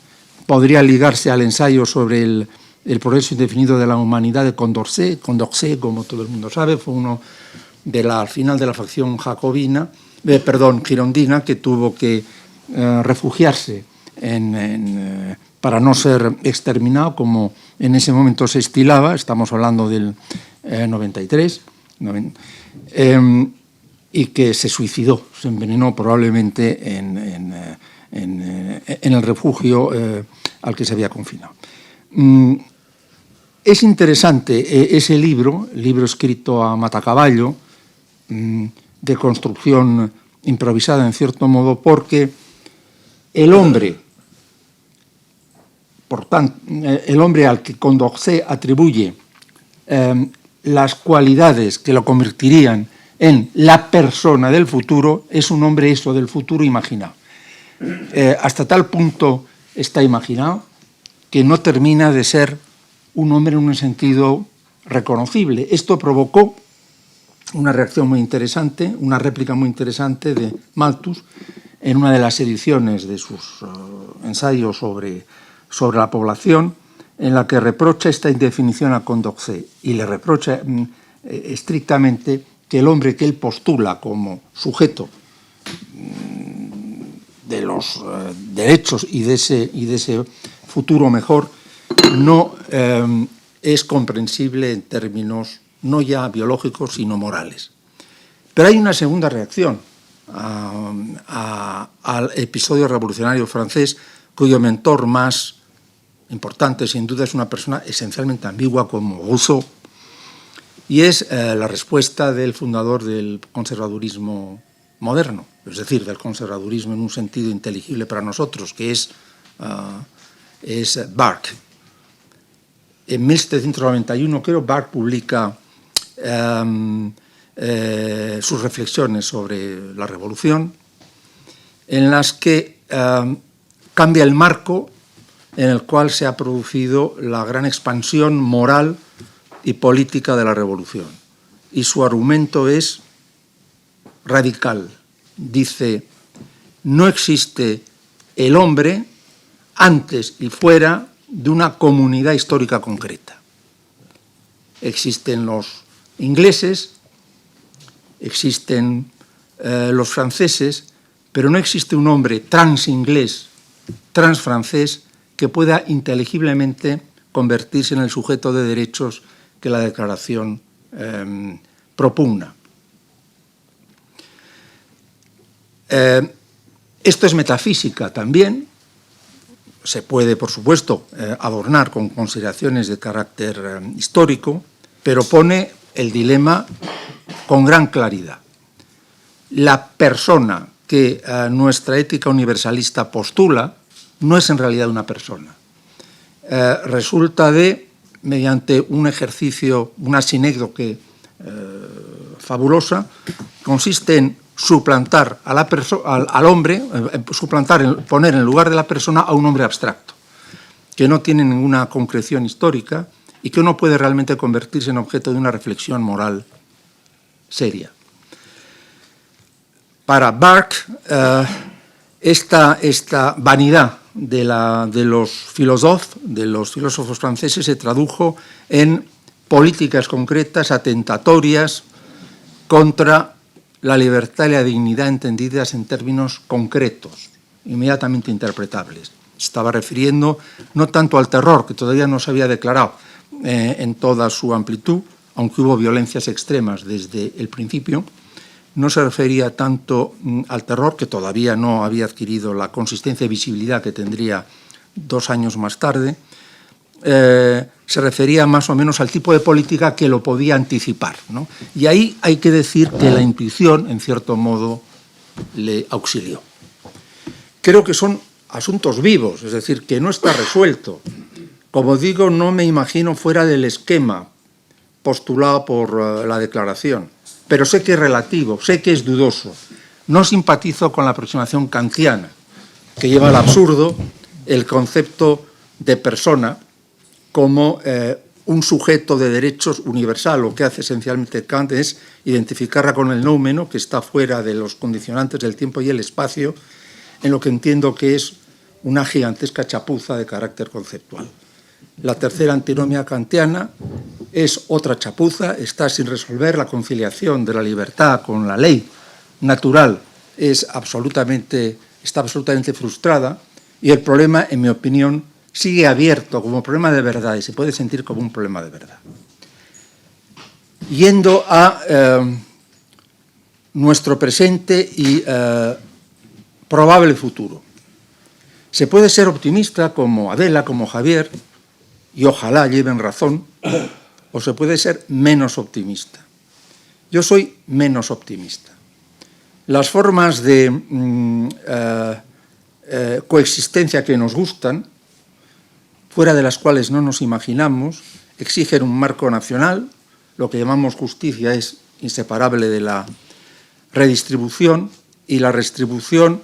podría ligarse al ensayo sobre el progreso indefinido de la humanidad de Condorcet, como todo el mundo sabe, fue uno al final de la facción girondina, que tuvo que refugiarse para no ser exterminado, como en ese momento se estilaba, estamos hablando del 93, y que se suicidó, se envenenó probablemente en el refugio al que se había confinado. Es interesante ese libro escrito a matacaballo, de construcción improvisada en cierto modo, porque el hombre por tanto, el hombre al que Condorcet atribuye las cualidades que lo convertirían en la persona del futuro, es un hombre eso del futuro imaginado. Hasta tal punto está imaginado que no termina de ser un hombre en un sentido reconocible. Esto provocó una reacción muy interesante, una réplica muy interesante de Malthus en una de las ediciones de sus ensayos sobre la población, en la que reprocha esta indefinición a Condorcet y le reprocha estrictamente que el hombre que él postula como sujeto de los derechos y de ese futuro mejor no es comprensible en términos no ya biológicos, sino morales. Pero hay una segunda reacción al episodio revolucionario francés, cuyo mentor más importante, sin duda, es una persona esencialmente ambigua como Rousseau, y es la respuesta del fundador del conservadurismo moderno, es decir, del conservadurismo en un sentido inteligible para nosotros, que es Burke. En 1791, creo, Burke publica sus reflexiones sobre la revolución, en las que cambia el marco en el cual se ha producido la gran expansión moral y política de la revolución. Y su argumento es radical. Dice, no existe el hombre antes y fuera de una comunidad histórica concreta. Existen los ingleses, existen los franceses, pero no existe un hombre transinglés, transfrancés, que pueda inteligiblemente convertirse en el sujeto de derechos que la Declaración propugna. Esto es metafísica también. Se puede, por supuesto, adornar con consideraciones de carácter histórico, pero pone el dilema con gran claridad. La persona que nuestra ética universalista postula no es en realidad una persona. Resulta mediante un ejercicio, una sinécdoque fabulosa, consiste en suplantar al hombre, poner en lugar de la persona a un hombre abstracto, que no tiene ninguna concreción histórica y que no puede realmente convertirse en objeto de una reflexión moral seria. Para Burke, esta vanidad de los filósofos franceses se tradujo en políticas concretas, atentatorias contra la libertad y la dignidad entendidas en términos concretos, inmediatamente interpretables. Se estaba refiriendo no tanto al terror, que todavía no se había declarado en toda su amplitud, aunque hubo violencias extremas desde el principio. No se refería tanto al terror, que todavía no había adquirido la consistencia y visibilidad que tendría 2 años más tarde. Se refería más o menos al tipo de política que lo podía anticipar, ¿no? Y ahí hay que decir que la intuición, en cierto modo, le auxilió. Creo que son asuntos vivos, es decir, que no está resuelto. Como digo, no me imagino fuera del esquema postulado por la Declaración, pero sé que es relativo, sé que es dudoso. No simpatizo con la aproximación kantiana, que lleva al absurdo el concepto de persona como un sujeto de derechos universal. Lo que hace esencialmente Kant es identificarla con el noumeno, que está fuera de los condicionantes del tiempo y el espacio, en lo que entiendo que es una gigantesca chapuza de carácter conceptual. La tercera antinomia kantiana es otra chapuza, está sin resolver. La conciliación de la libertad con la ley natural está absolutamente frustrada, y el problema, en mi opinión, sigue abierto como problema de verdad y se puede sentir como un problema de verdad. Yendo a nuestro presente y probable futuro. Se puede ser optimista como Adela, como Javier, y ojalá lleven razón, o se puede ser menos optimista. Yo soy menos optimista. Las formas de coexistencia que nos gustan fuera de las cuales no nos imaginamos, exigen un marco nacional. Lo que llamamos justicia es inseparable de la redistribución, y la redistribución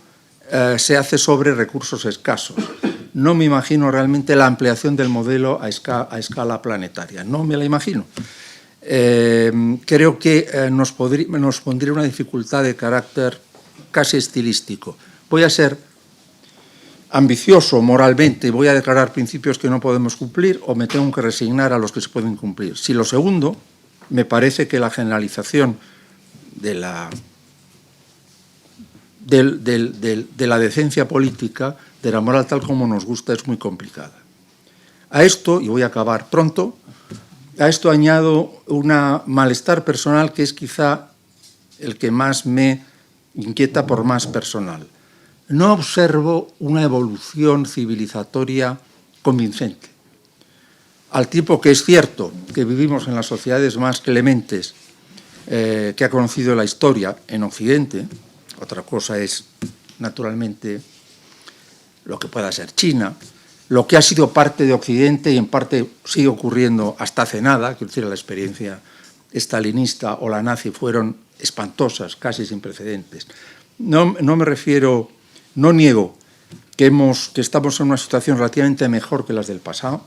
se hace sobre recursos escasos. No me imagino realmente la ampliación del modelo a escala planetaria, no me la imagino. Creo que nos pondría una dificultad de carácter casi estilístico. Voy a ser ambicioso moralmente y voy a declarar principios que no podemos cumplir, o me tengo que resignar a los que se pueden cumplir. Si lo segundo, me parece que la generalización de la decencia política, de la moral tal como nos gusta, es muy complicada. A esto, y voy a acabar pronto, a esto añado un malestar personal que es quizá el que más me inquieta por más personal. No observo una evolución civilizatoria convincente. Al tiempo que es cierto que vivimos en las sociedades más clementes que ha conocido la historia en Occidente, otra cosa es, naturalmente, lo que pueda ser China, lo que ha sido parte de Occidente y en parte sigue ocurriendo hasta hace nada, quiero decir, la experiencia estalinista o la nazi fueron espantosas, casi sin precedentes. No me refiero, no niego que estamos en una situación relativamente mejor que las del pasado,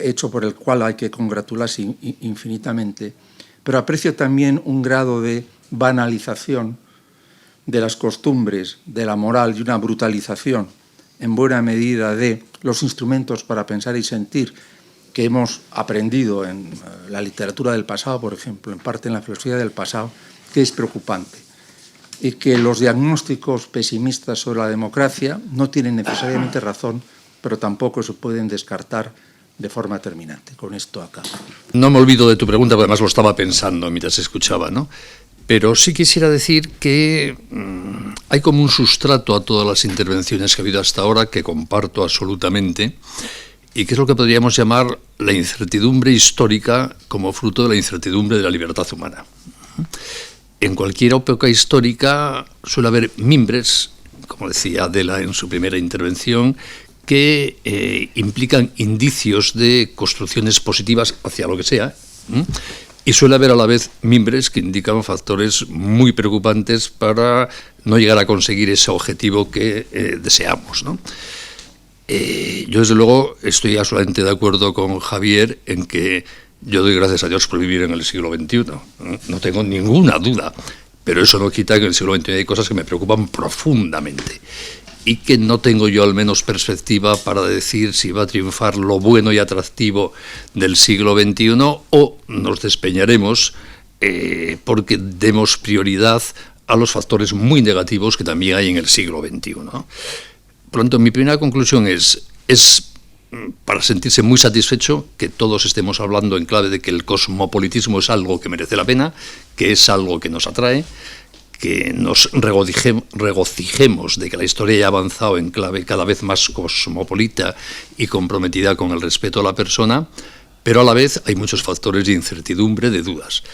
hecho por el cual hay que congratularse infinitamente, pero aprecio también un grado de banalización de las costumbres, de la moral y una brutalización en buena medida de los instrumentos para pensar y sentir que hemos aprendido en la literatura del pasado, por ejemplo, en parte en la filosofía del pasado, que es preocupante. Y que los diagnósticos pesimistas sobre la democracia no tienen necesariamente razón, pero tampoco se pueden descartar de forma terminante. Con esto acabo. No me olvido de tu pregunta, porque además lo estaba pensando mientras escuchaba, ¿no? Pero sí quisiera decir que hay como un sustrato a todas las intervenciones que ha habido hasta ahora que comparto absolutamente, y que es lo que podríamos llamar la incertidumbre histórica como fruto de la incertidumbre de la libertad humana. En cualquier época histórica suele haber mimbres, como decía Adela en su primera intervención, que implican indicios de construcciones positivas hacia lo que sea, y suele haber a la vez mimbres que indican factores muy preocupantes para no llegar a conseguir ese objetivo que deseamos, ¿no? Yo desde luego estoy absolutamente de acuerdo con Javier en que yo doy gracias a Dios por vivir en el siglo XXI, no tengo ninguna duda, pero eso no quita que en el siglo XXI hay cosas que me preocupan profundamente y que no tengo yo al menos perspectiva para decir si va a triunfar lo bueno y atractivo del siglo XXI o nos despeñaremos porque demos prioridad a los factores muy negativos que también hay en el siglo XXI, ¿no? Por lo tanto, mi primera conclusión es para sentirse muy satisfecho que todos estemos hablando en clave de que el cosmopolitismo es algo que merece la pena, que es algo que nos atrae, que nos regocijemos de que la historia haya avanzado en clave cada vez más cosmopolita y comprometida con el respeto a la persona, pero a la vez hay muchos factores de incertidumbre, de dudas.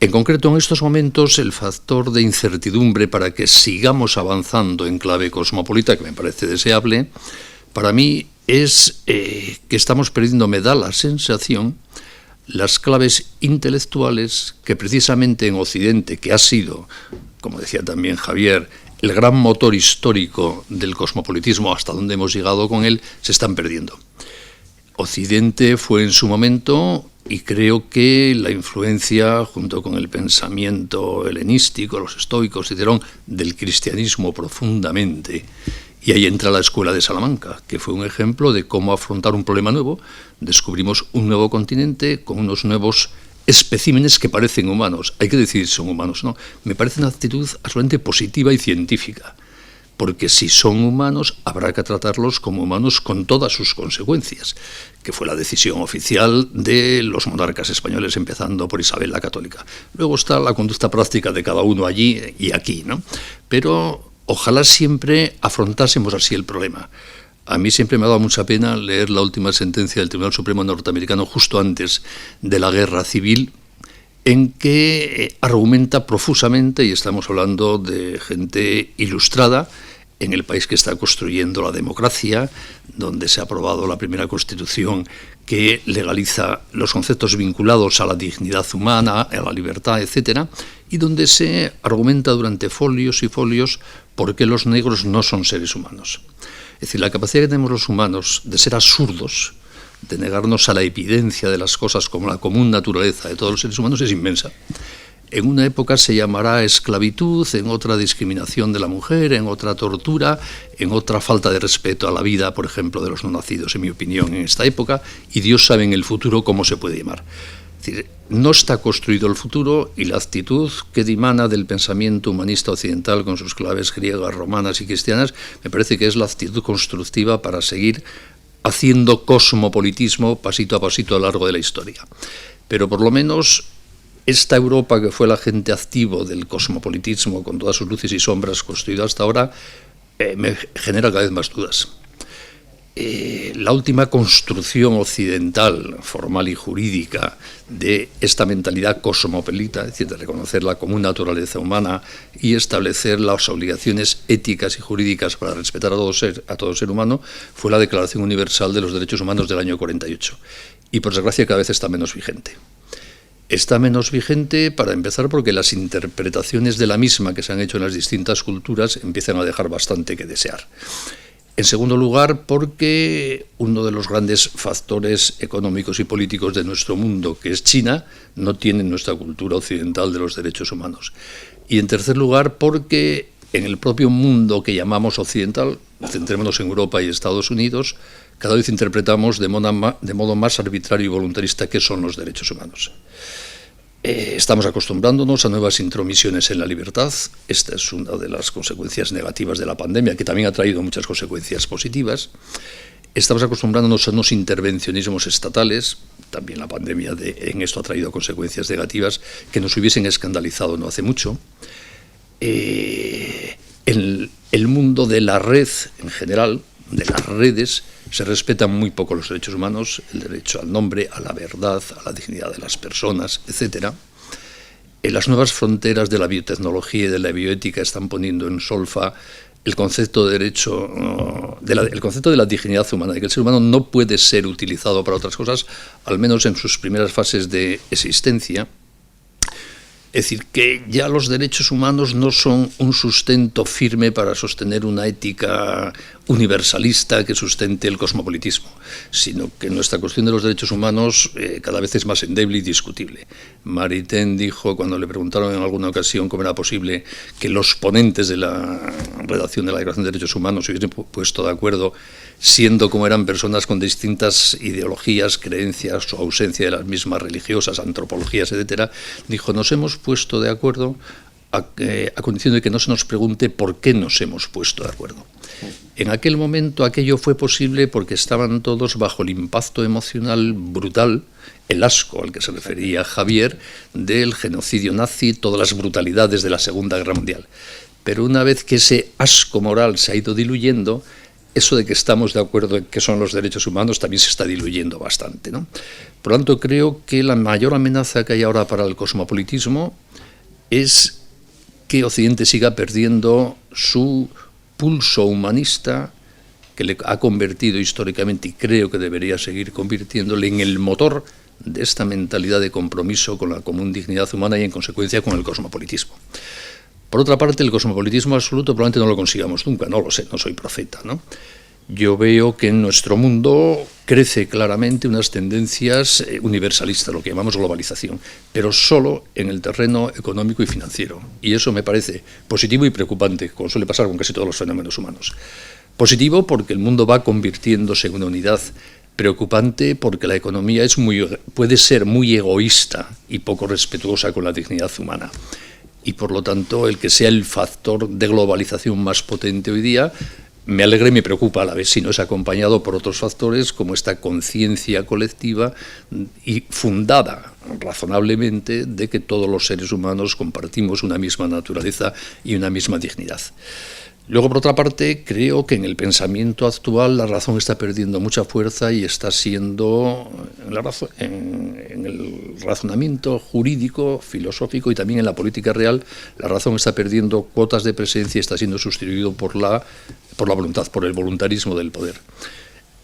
En concreto, en estos momentos, el factor de incertidumbre para que sigamos avanzando en clave cosmopolita, que me parece deseable, para mí es que estamos perdiendo, me da la sensación, las claves intelectuales que precisamente en Occidente, que ha sido, como decía también Javier, el gran motor histórico del cosmopolitismo, hasta donde hemos llegado con él, se están perdiendo. Occidente fue en su momento, y creo que la influencia, junto con el pensamiento helenístico, los estoicos, Cicerón, del cristianismo profundamente. Y ahí entra la Escuela de Salamanca, que fue un ejemplo de cómo afrontar un problema nuevo. Descubrimos un nuevo continente con unos nuevos especímenes que parecen humanos. Hay que decir si son humanos, ¿no? Me parece una actitud absolutamente positiva y científica, porque si son humanos habrá que tratarlos como humanos con todas sus consecuencias, que fue la decisión oficial de los monarcas españoles, empezando por Isabel la Católica. Luego está la conducta práctica de cada uno allí y aquí, ¿no? Pero ojalá siempre afrontásemos así el problema. A mí siempre me ha dado mucha pena leer la última sentencia del Tribunal Supremo norteamericano justo antes de la Guerra Civil, en que argumenta profusamente, y estamos hablando de gente ilustrada, en el país que está construyendo la democracia, donde se ha aprobado la primera Constitución que legaliza los conceptos vinculados a la dignidad humana, a la libertad, etc., y donde se argumenta durante folios y folios por qué los negros no son seres humanos. Es decir, la capacidad que tenemos los humanos de ser absurdos, de negarnos a la evidencia de las cosas como la común naturaleza de todos los seres humanos es inmensa. En una época se llamará esclavitud, en otra discriminación de la mujer, en otra tortura, en otra falta de respeto a la vida, por ejemplo, de los no nacidos, en mi opinión, en esta época, y Dios sabe en el futuro cómo se puede llamar. Es decir, no está construido el futuro y la actitud que dimana del pensamiento humanista occidental con sus claves griegas, romanas y cristianas, me parece que es la actitud constructiva para seguir haciendo cosmopolitismo pasito a pasito a lo largo de la historia. Pero por lo menos esta Europa que fue el agente activo del cosmopolitismo con todas sus luces y sombras construido hasta ahora, me genera cada vez más dudas. La última construcción occidental, formal y jurídica, de esta mentalidad cosmopolita, es decir, de reconocer la común naturaleza humana y establecer las obligaciones éticas y jurídicas para respetar a todo ser humano, fue la Declaración Universal de los Derechos Humanos del año 48. Y por desgracia cada vez está menos vigente. Está menos vigente, para empezar, porque las interpretaciones de la misma que se han hecho en las distintas culturas empiezan a dejar bastante que desear. En segundo lugar, porque uno de los grandes factores económicos y políticos de nuestro mundo, que es China, no tiene nuestra cultura occidental de los derechos humanos. Y en tercer lugar, porque en el propio mundo que llamamos occidental, centrémonos en Europa y Estados Unidos, cada vez interpretamos de modo más arbitrario y voluntarista qué son los derechos humanos. Estamos acostumbrándonos a nuevas intromisiones en la libertad. Esta es una de las consecuencias negativas de la pandemia, que también ha traído muchas consecuencias positivas. Estamos acostumbrándonos a unos intervencionismos estatales. También la pandemia en esto ha traído consecuencias negativas que nos hubiesen escandalizado no hace mucho. En el mundo de la red en general, de las redes, se respetan muy poco los derechos humanos, el derecho al nombre, a la verdad, a la dignidad de las personas, etc. En las nuevas fronteras de la biotecnología y de la bioética están poniendo en solfa el concepto de derecho, el concepto de la dignidad humana, de que el ser humano no puede ser utilizado para otras cosas, al menos en sus primeras fases de existencia. Es decir, que ya los derechos humanos no son un sustento firme para sostener una ética universalista que sustente el cosmopolitismo, sino que nuestra cuestión de los derechos humanos cada vez es más endeble y discutible. Maritain dijo, cuando le preguntaron en alguna ocasión cómo era posible que los ponentes de la redacción de la Declaración de Derechos Humanos se hubiesen puesto de acuerdo, siendo como eran personas con distintas ideologías, creencias o ausencia de las mismas religiosas, antropologías, etc., dijo, nos hemos puesto de acuerdo a condición de que no se nos pregunte por qué nos hemos puesto de acuerdo. En aquel momento aquello fue posible porque estaban todos bajo el impacto emocional brutal, el asco al que se refería Javier, del genocidio nazi, todas las brutalidades de la Segunda Guerra Mundial. Pero una vez que ese asco moral se ha ido diluyendo, eso de que estamos de acuerdo en qué son los derechos humanos también se está diluyendo bastante, ¿no? Por lo tanto, creo que la mayor amenaza que hay ahora para el cosmopolitismo es que Occidente siga perdiendo su pulso humanista, que le ha convertido históricamente, y creo que debería seguir convirtiéndole, en el motor de esta mentalidad de compromiso con la común dignidad humana y, en consecuencia, con el cosmopolitismo. Por otra parte, el cosmopolitismo absoluto probablemente no lo consigamos nunca, no lo sé, no soy profeta, ¿no? Yo veo que en nuestro mundo crece claramente unas tendencias universalistas, lo que llamamos globalización, pero solo en el terreno económico y financiero. Y eso me parece positivo y preocupante, como suele pasar con casi todos los fenómenos humanos. Positivo porque el mundo va convirtiéndose en una unidad. Preocupante porque la economía puede ser muy egoísta y poco respetuosa con la dignidad humana. Y por lo tanto, el que sea el factor de globalización más potente hoy día me alegra y me preocupa a la vez si no es acompañado por otros factores como esta conciencia colectiva y fundada razonablemente de que todos los seres humanos compartimos una misma naturaleza y una misma dignidad. Luego, por otra parte, creo que en el pensamiento actual la razón está perdiendo mucha fuerza y está siendo, en el razonamiento jurídico, filosófico y también en la política real, la razón está perdiendo cuotas de presencia y está siendo sustituido por la voluntad, por el voluntarismo del poder.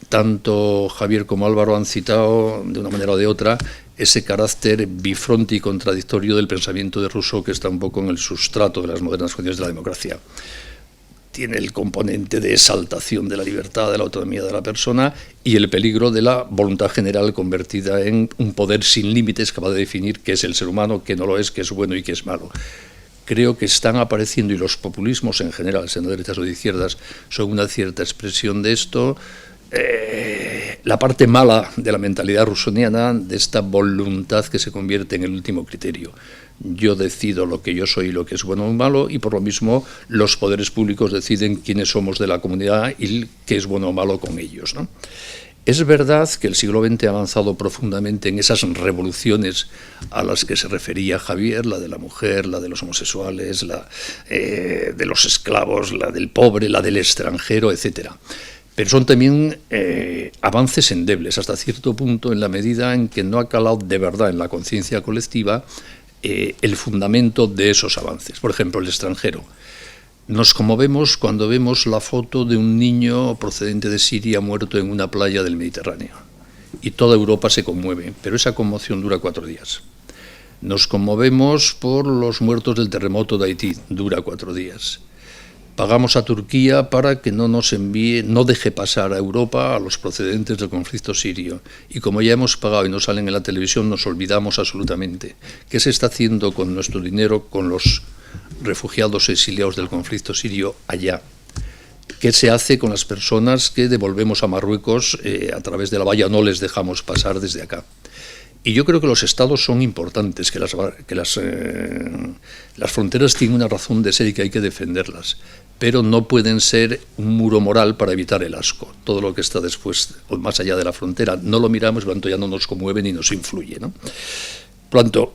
Tanto Javier como Álvaro han citado, de una manera o de otra, ese carácter bifronte y contradictorio del pensamiento de Rousseau, que está un poco en el sustrato de las modernas condiciones de la democracia. Tiene el componente de exaltación de la libertad, de la autonomía de la persona y el peligro de la voluntad general convertida en un poder sin límites capaz de definir qué es el ser humano, qué no lo es, qué es bueno y qué es malo. Creo que están apareciendo, y los populismos en general, sean de derechas o de izquierdas, son una cierta expresión de esto. La parte mala de la mentalidad rousseauiana, de esta voluntad que se convierte en el último criterio. Yo decido lo que yo soy, lo que es bueno o malo, y por lo mismo los poderes públicos deciden quiénes somos de la comunidad y qué es bueno o malo con ellos, ¿no? Es verdad que el siglo XX ha avanzado profundamente en esas revoluciones a las que se refería Javier, la de la mujer, la de los homosexuales, la de los esclavos, la del pobre, la del extranjero, etcétera. Pero son también avances endebles hasta cierto punto, en la medida en que no ha calado de verdad en la conciencia colectiva el fundamento de esos avances. Por ejemplo, el extranjero. Nos conmovemos cuando vemos la foto de un niño procedente de Siria muerto en una playa del Mediterráneo. Y toda Europa se conmueve, pero esa conmoción dura 4 días. Nos conmovemos por los muertos del terremoto de Haití, dura 4 días. Pagamos a Turquía para que no nos envíe, no deje pasar a Europa a los procedentes del conflicto sirio. Y como ya hemos pagado y no salen en la televisión, nos olvidamos absolutamente. ¿Qué se está haciendo con nuestro dinero, con los refugiados exiliados del conflicto sirio allá? ¿Qué se hace con las personas que devolvemos a Marruecos a través de la valla, no les dejamos pasar desde acá? Y yo creo que los estados son importantes, que las fronteras tienen una razón de ser y que hay que defenderlas, pero no pueden ser un muro moral para evitar el asco. Todo lo que está después o más allá de la frontera no lo miramos, por lo tanto ya no nos conmueve ni nos influye, ¿no? Por lo tanto,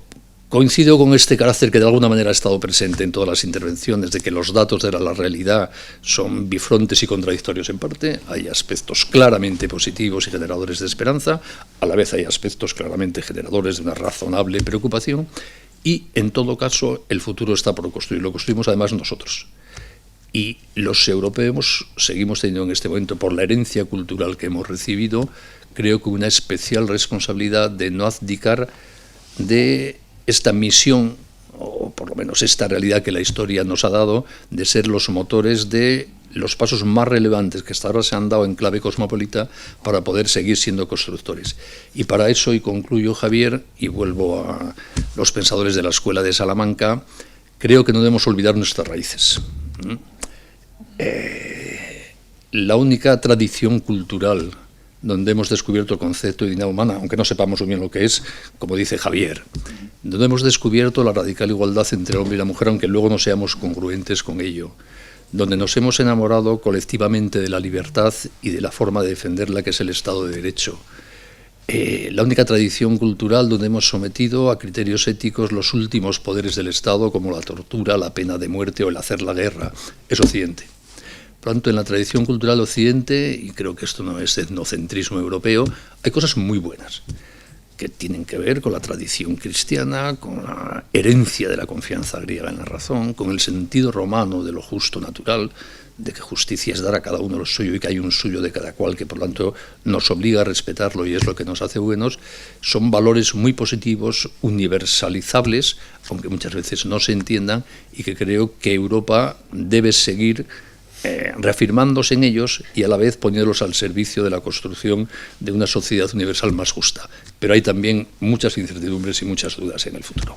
coincido con este carácter que de alguna manera ha estado presente en todas las intervenciones, de que los datos de la realidad son bifrontes y contradictorios en parte. Hay aspectos claramente positivos y generadores de esperanza, a la vez hay aspectos claramente generadores de una razonable preocupación, y en todo caso el futuro está por construir, lo construimos además nosotros. Y los europeos seguimos teniendo en este momento, por la herencia cultural que hemos recibido, creo que una especial responsabilidad de no abdicar de esta misión, o por lo menos esta realidad que la historia nos ha dado, de ser los motores de los pasos más relevantes que hasta ahora se han dado en clave cosmopolita para poder seguir siendo constructores. Y para eso, y concluyo, Javier, y vuelvo a los pensadores de la Escuela de Salamanca, creo que no debemos olvidar nuestras raíces. La única tradición cultural donde hemos descubierto el concepto de dignidad humana, aunque no sepamos muy bien lo que es, como dice Javier, donde hemos descubierto la radical igualdad entre el hombre y la mujer, aunque luego no seamos congruentes con ello, donde nos hemos enamorado colectivamente de la libertad y de la forma de defenderla, que es el Estado de Derecho. La única tradición cultural donde hemos sometido a criterios éticos los últimos poderes del Estado, como la tortura, la pena de muerte o el hacer la guerra, es Occidente. Por lo tanto, en la tradición cultural de Occidente, y creo que esto no es etnocentrismo europeo, hay cosas muy buenas que tienen que ver con la tradición cristiana, con la herencia de la confianza griega en la razón, con el sentido romano de lo justo natural, de que justicia es dar a cada uno lo suyo y que hay un suyo de cada cual, que por lo tanto nos obliga a respetarlo y es lo que nos hace buenos. Son valores muy positivos, universalizables, aunque muchas veces no se entiendan, y que creo que Europa debe seguir reafirmándose en ellos y a la vez poniéndolos al servicio de la construcción de una sociedad universal más justa. Pero hay también muchas incertidumbres y muchas dudas en el futuro.